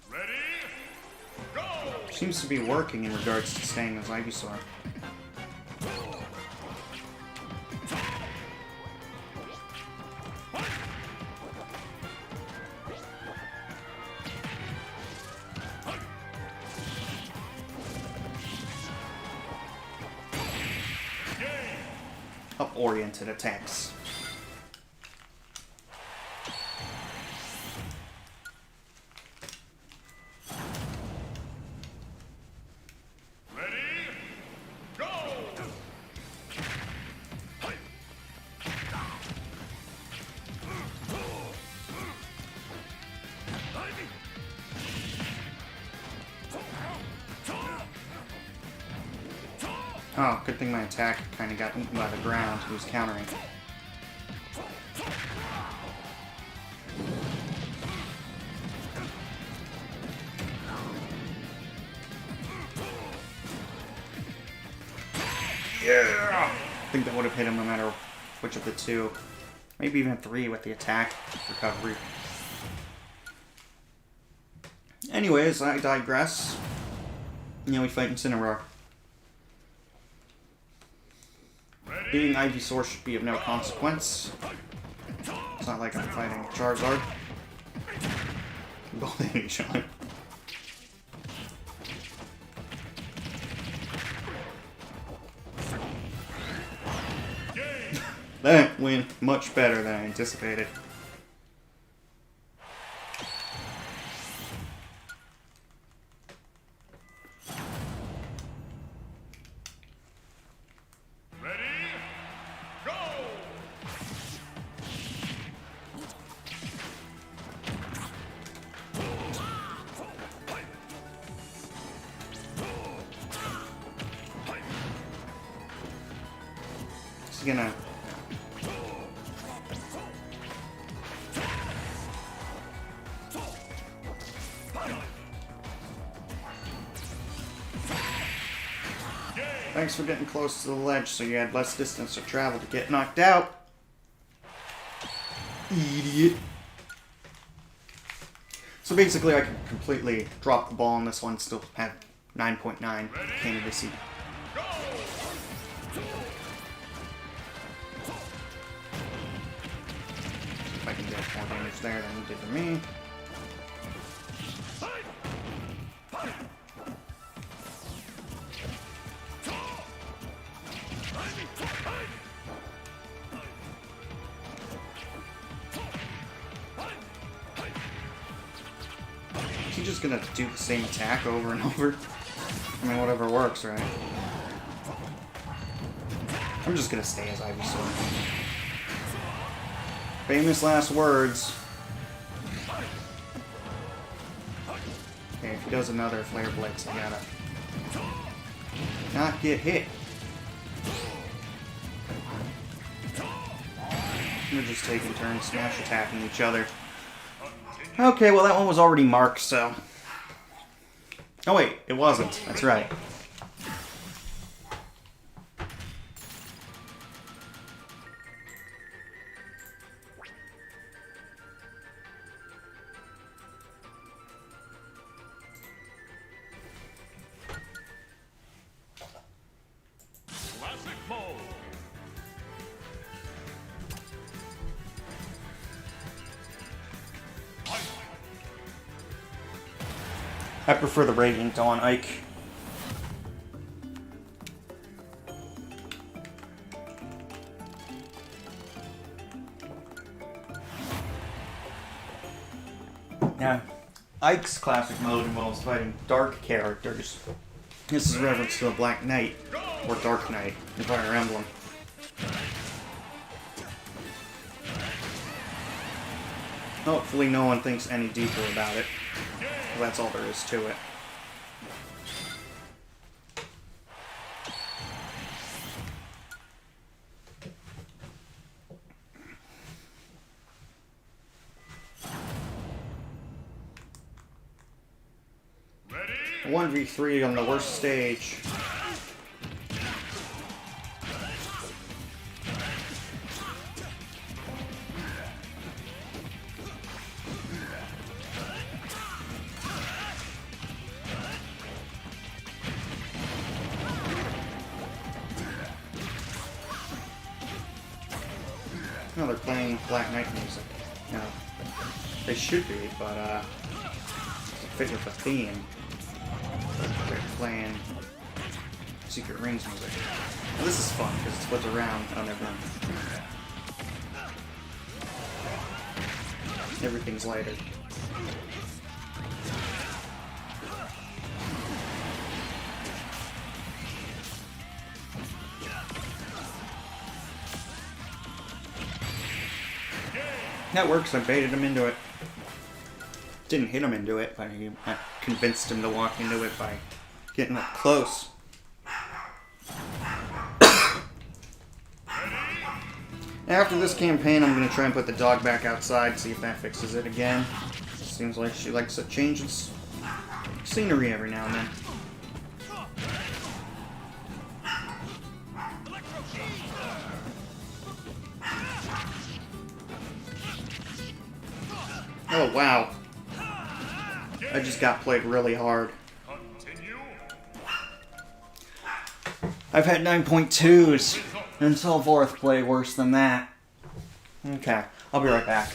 Ready? Go! Seems to be working in regards to staying as Ivysaur. up-oriented attacks. Ready? Go! Oh, good thing my attack kind of got eaten by the ground. He was countering. Yeah! I think that would have hit him no matter which of the two. Maybe even 3 with the attack recovery. Anyways, I digress. You know, we fight in Cineroar. Beating Ivysaur should be of no consequence. It's not like I'm fighting Charizard. Both hitting each other. That went much better than I anticipated. Gonna thanks for getting close to the ledge so you had less distance to travel to get knocked out. Idiot. So basically I can completely drop the ball on this one, still have 9.9 candidacy. I can get more damage there than he did to me. Is he just gonna do the same attack over and over? I mean, whatever works, right? I'm just gonna stay as Ivysaur. Famous last words. Okay, if he does another Flare Blitz, I gotta not get hit. We're just taking turns smash attacking each other. Okay, well that one was already marked, so... Oh wait, it wasn't. That's right. I prefer the Radiant on Ike. Yeah, Ike's classic mode involves fighting dark characters. This is a reference to a Black Knight, or Dark Knight, in Fire Emblem. Hopefully no one thinks any deeper about it. Well, that's all there is to it. A 1v3 on the worst stage. No, they're playing Black Knight music. No, they should be, but to fit with the theme, they're playing Secret Rings music. Now, this is fun because it's flipped around. Oh, never mind. Everything's lighter. That works, I baited him into it. Didn't hit him into it, but I convinced him to walk into it by getting up close. After this campaign, I'm going to try and put the dog back outside, see if that fixes it again. Seems like she likes to change its scenery every now and then. Oh, wow. I just got played really hard. I've had 9.2s, and so forth play worse than that. Okay, I'll be right back.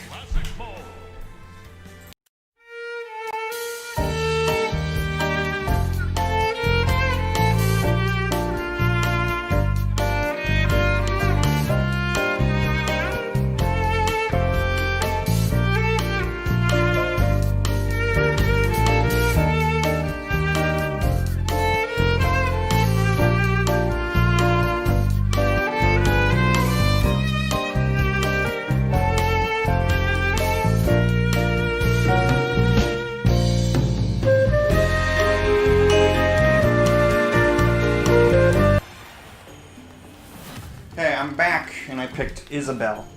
Okay, I'm back, and I picked Isabel.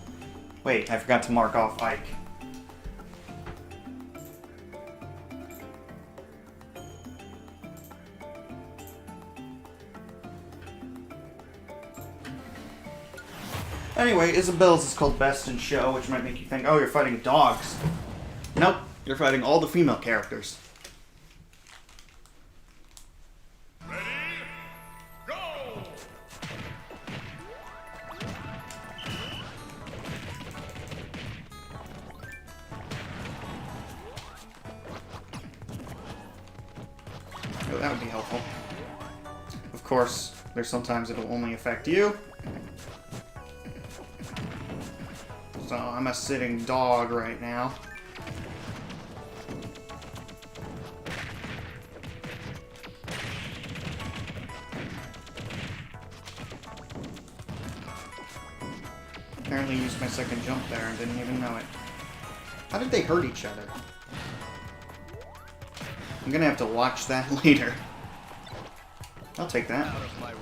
Wait, I forgot to mark off Ike. Anyway, Isabel's is called Best in Show, which might make you think, oh, you're fighting dogs. Nope, you're fighting all the female characters. Oh, that would be helpful. Of course, there's sometimes it'll only affect you. So I'm a sitting dog right now. Apparently used my second jump there and didn't even know it. How did they hurt each other? I'm gonna have to watch that later. I'll take that. Out of my way.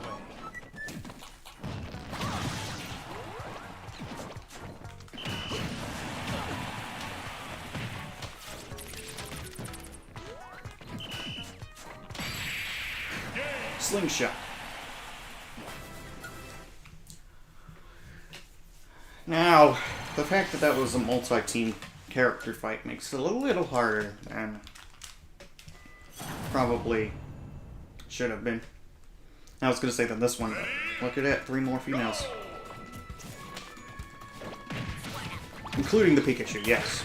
Slingshot. Now, the fact that that was a multi-team character fight makes it a little harder than probably should have been. I was gonna say that this one, look at it, 3 more females. Including the Pikachu, yes.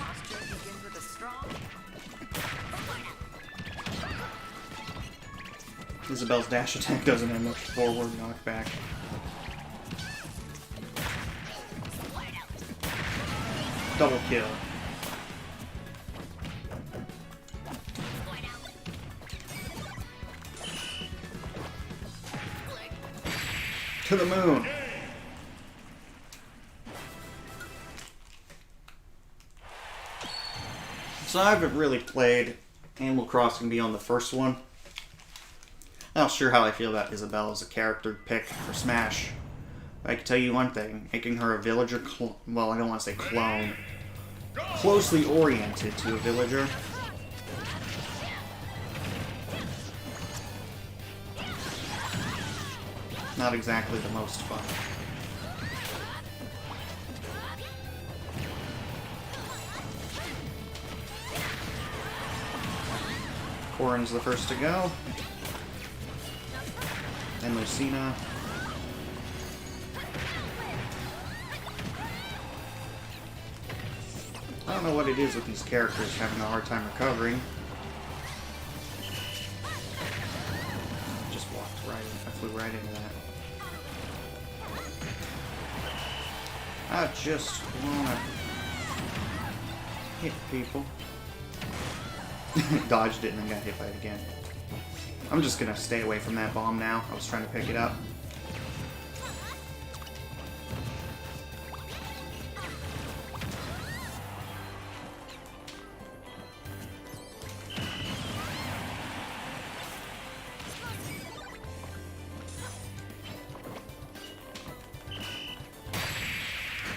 Isabel's dash attack doesn't have much forward knockback. Double kill. To the moon. So I haven't really played Animal Crossing beyond the first one. Not sure how I feel about Isabelle as a character pick for Smash. I can tell you one thing, making her a villager, well, I don't want to say clone, closely oriented to a villager. Not exactly the most fun. Corin's the first to go. And Lucina. I don't know what it is with these characters having a hard time recovering. Just walked right in. I flew flew right into that. I just wanna hit people. Dodged it and then got hit by it again. I'm just gonna stay away from that bomb now. I was trying to pick it up.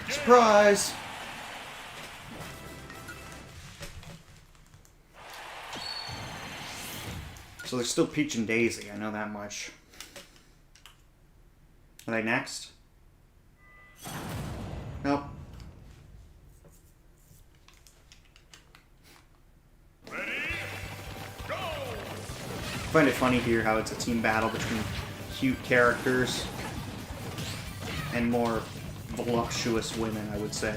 Surprise! So there's still Peach and Daisy, I know that much. Are they next? Nope. Ready? Go! I find it funny here how it's a team battle between cute characters and more voluptuous women, I would say.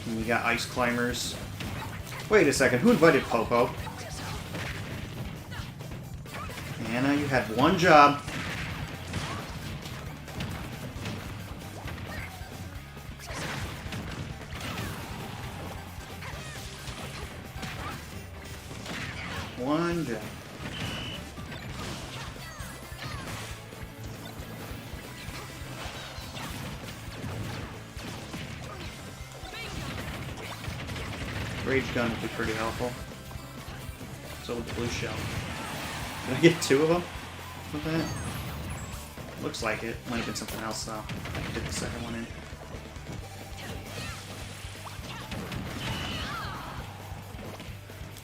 And you got ice climbers. Wait a second, who invited Popo? Anna, you had one job. One job. Rage gun would be pretty helpful. So would the blue shell. Did I get two of them with that? Looks like it. Might have been something else though. I did the second one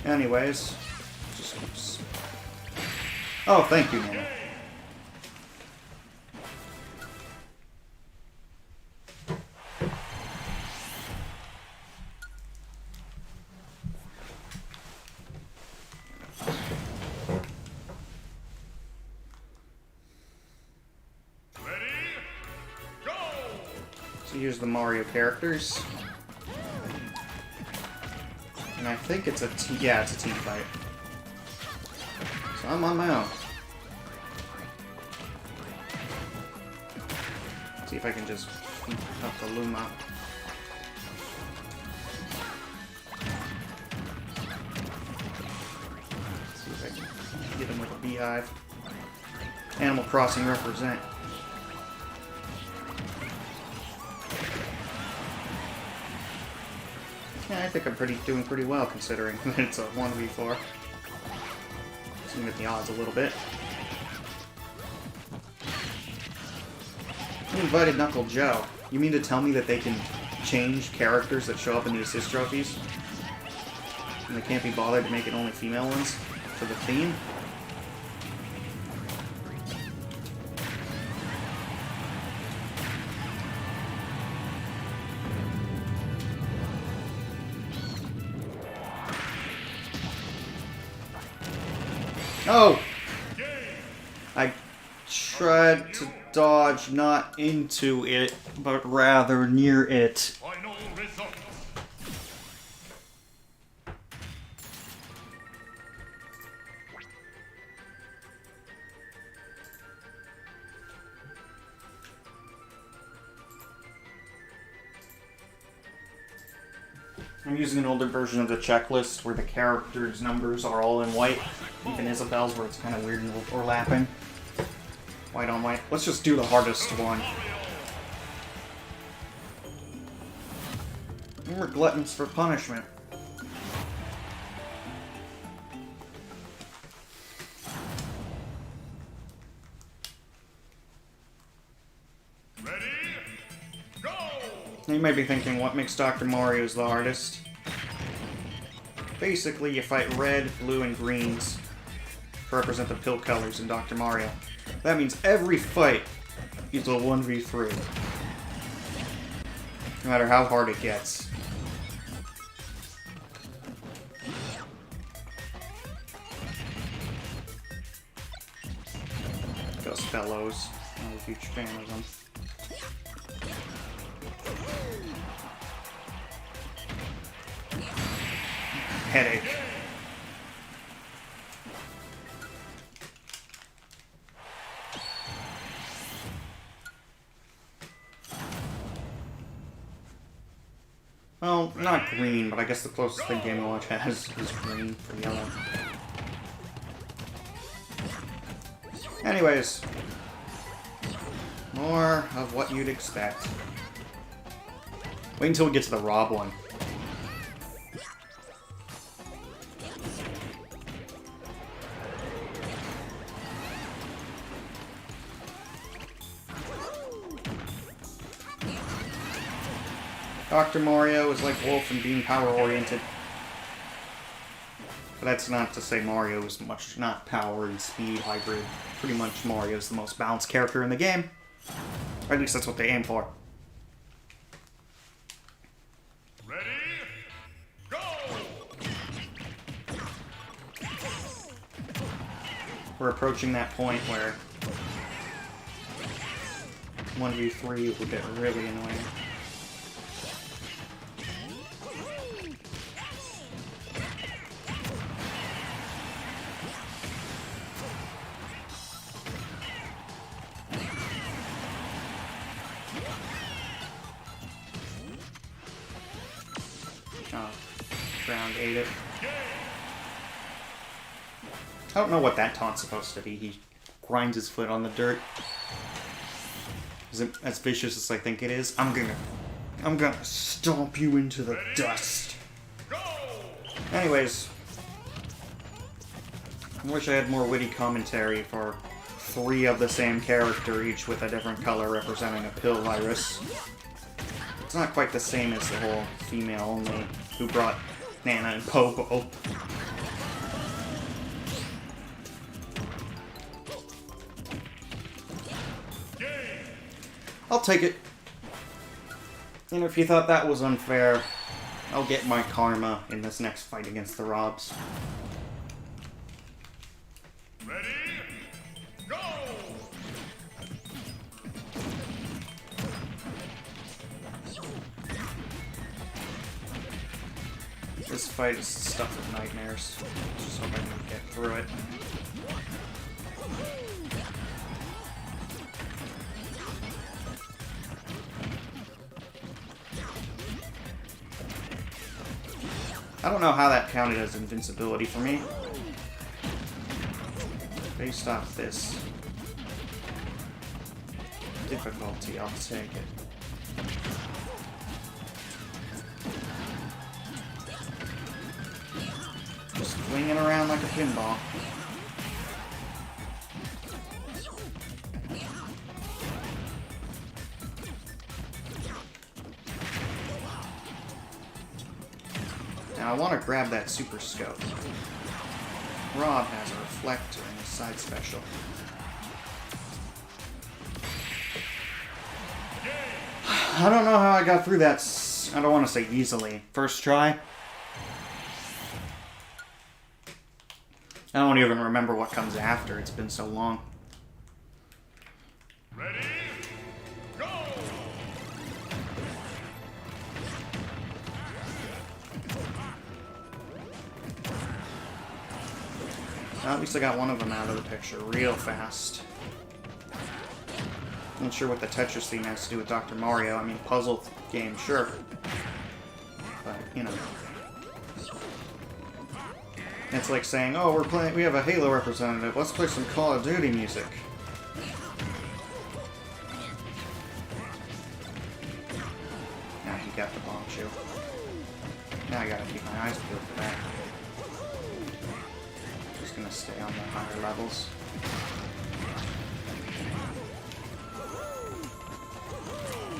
in. Anyways, just keeps. Oh, thank you, man. Use the Mario characters. And I think it's a team. Yeah, it's a team fight. So I'm on my own. See if I can just up the Luma. See if I can get him with a beehive. Animal Crossing represent. Yeah, I think I'm doing pretty well considering that it's a 1v4. Just limit the odds a little bit. You invited Knuckle Joe. You mean to tell me that they can change characters that show up in the assist trophies? And they can't be bothered to make it only female ones for the theme? Oh! I tried to dodge not into it, but rather near it. Final results. I'm using an older version of the checklist where the characters' numbers are all in white. Even Isabel's where it's kind of weird and overlapping. White on white. Let's just do the hardest one. We're gluttons for punishment. Ready? Go! Now you might be thinking, what makes Dr. Mario the hardest? Basically, you fight red, blue, and greens to represent the pill colors in Dr. Mario. That means every fight is a 1v3. No matter how hard it gets. Those fellows. I'm a huge fan of them. Headache. Not green, but I guess the closest thing Game & Watch has is green for yellow. Anyways, more of what you'd expect. Wait until we get to the Rob one. Dr. Mario is like Wolf in being power-oriented. But that's not to say Mario is much not power and speed hybrid. Pretty much Mario is the most balanced character in the game. Or at least that's what they aim for. Ready? Go! We're approaching that point where 1v3 will get really annoying. Ground ate it. I don't know what that taunt's supposed to be. He grinds his foot on the dirt. Is it as vicious as I think it is? I'm gonna stomp you into the dust. Anyways, I wish I had more witty commentary for 3 of the same character, each with a different color representing a pill virus. It's not quite the same as the whole female only who brought Nana and Pogo. I'll take it. And if you thought that was unfair, I'll get my karma in this next fight against the Robs. Ready? Go! This fight is stuffed with nightmares. Just hope I can get through it. I don't know how that counted as invincibility for me. Based off this difficulty, I'll take it. Just swinging around like a pinball. Now I want to grab that super scope. Rob has a reflector in his side special. I don't know how I got through that. I don't want to say easily. First try. I don't even remember what comes after. It's been so long. Ready? Go! Well, at least I got one of them out of the picture real fast. Not sure what the Tetris theme has to do with Dr. Mario. I mean, puzzle game, sure. But, you know. It's like saying, oh, we have a Halo representative. Let's play some Call of Duty music. Now he got the bomb shoe. Now I gotta keep my eyes peeled for that. Just gonna stay on the higher levels.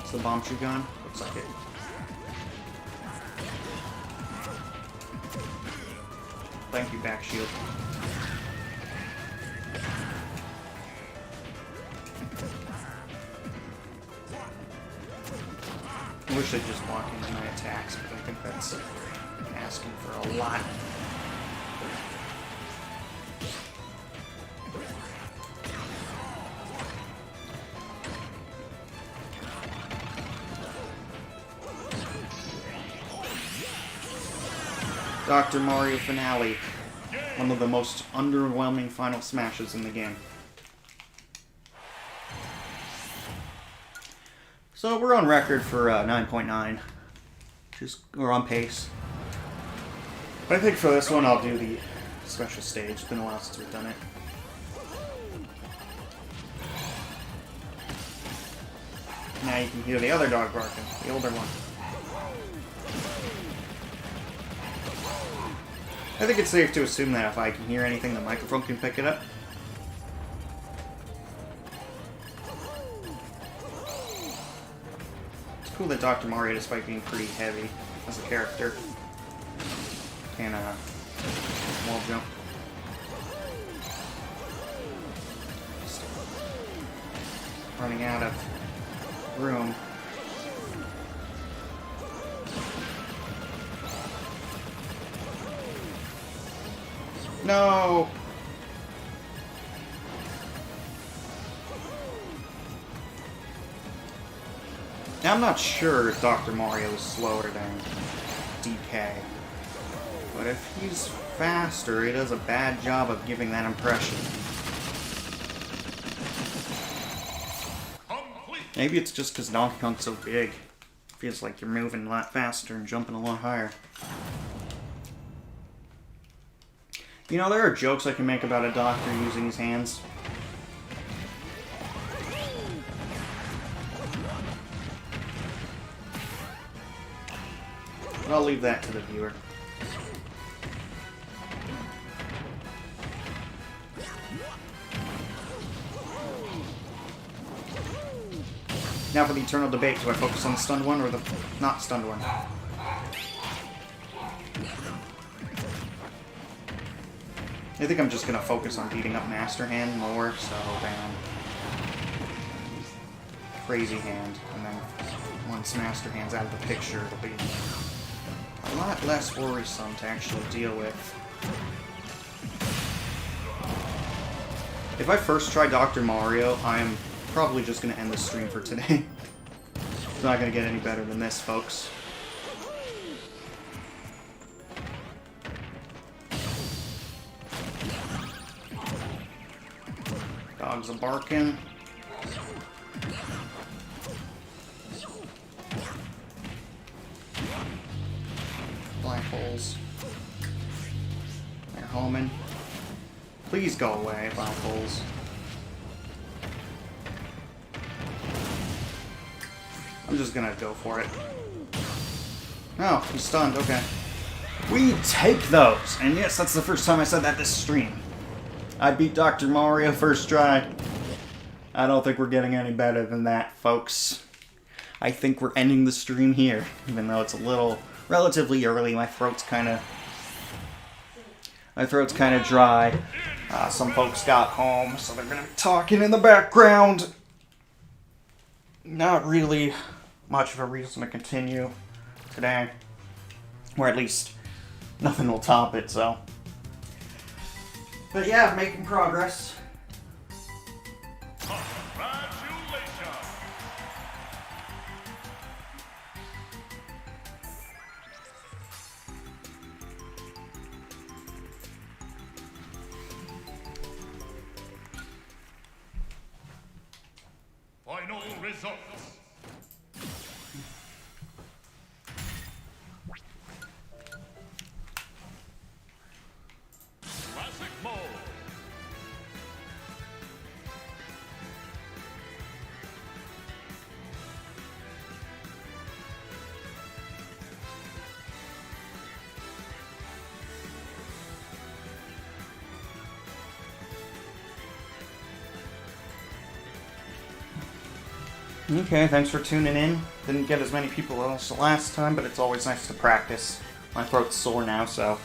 Is the bomb shoe gone? Looks like it. Thank you, back shield. I wish I'd just walk into my attacks, but I think that's asking for a lot. Dr. Mario Finale. One of the most underwhelming final smashes in the game. So we're on record for 9.9. or on pace. But I think for this one I'll do the special stage. It's been a while since we've done it. Now you can hear the other dog barking, the older one. I think it's safe to assume that if I can hear anything, the microphone can pick it up. It's cool that Dr. Mario, despite being pretty heavy as a character, can wall jump. Just running out of room. No! Now, I'm not sure if Dr. Mario is slower than DK, but if he's faster, he does a bad job of giving that impression. Maybe it's just because Donkey Kong's so big. Feels like you're moving a lot faster and jumping a lot higher. You know, there are jokes I can make about a doctor using his hands. But I'll leave that to the viewer. Now for the eternal debate, do I focus on the stunned one or the not stunned one? I think I'm just going to focus on beating up Master Hand more, so down. Crazy Hand, and then once Master Hand's out of the picture, it'll be a lot less worrisome to actually deal with. If I first try Dr. Mario, I'm probably just going to end the stream for today. It's not going to get any better than this, folks. Dogs are barking. Black holes. They're homing. Please go away, black holes. I'm just gonna go for it. Oh, he's stunned, okay. We take those! And yes, that's the first time I said that this stream. I beat Dr. Mario first try. I don't think we're getting any better than that, folks. I think we're ending the stream here, even though it's a little relatively early. My throat's kind of dry. Some folks got home, so they're gonna be talking in the background. Not really much of a reason to continue today, or at least nothing will top it. So. But yeah, making progress. Congratulations! Final results. Classic mode. Okay, thanks for tuning in. Didn't get as many people as the last time, but it's always nice to practice. My throat's sore now, so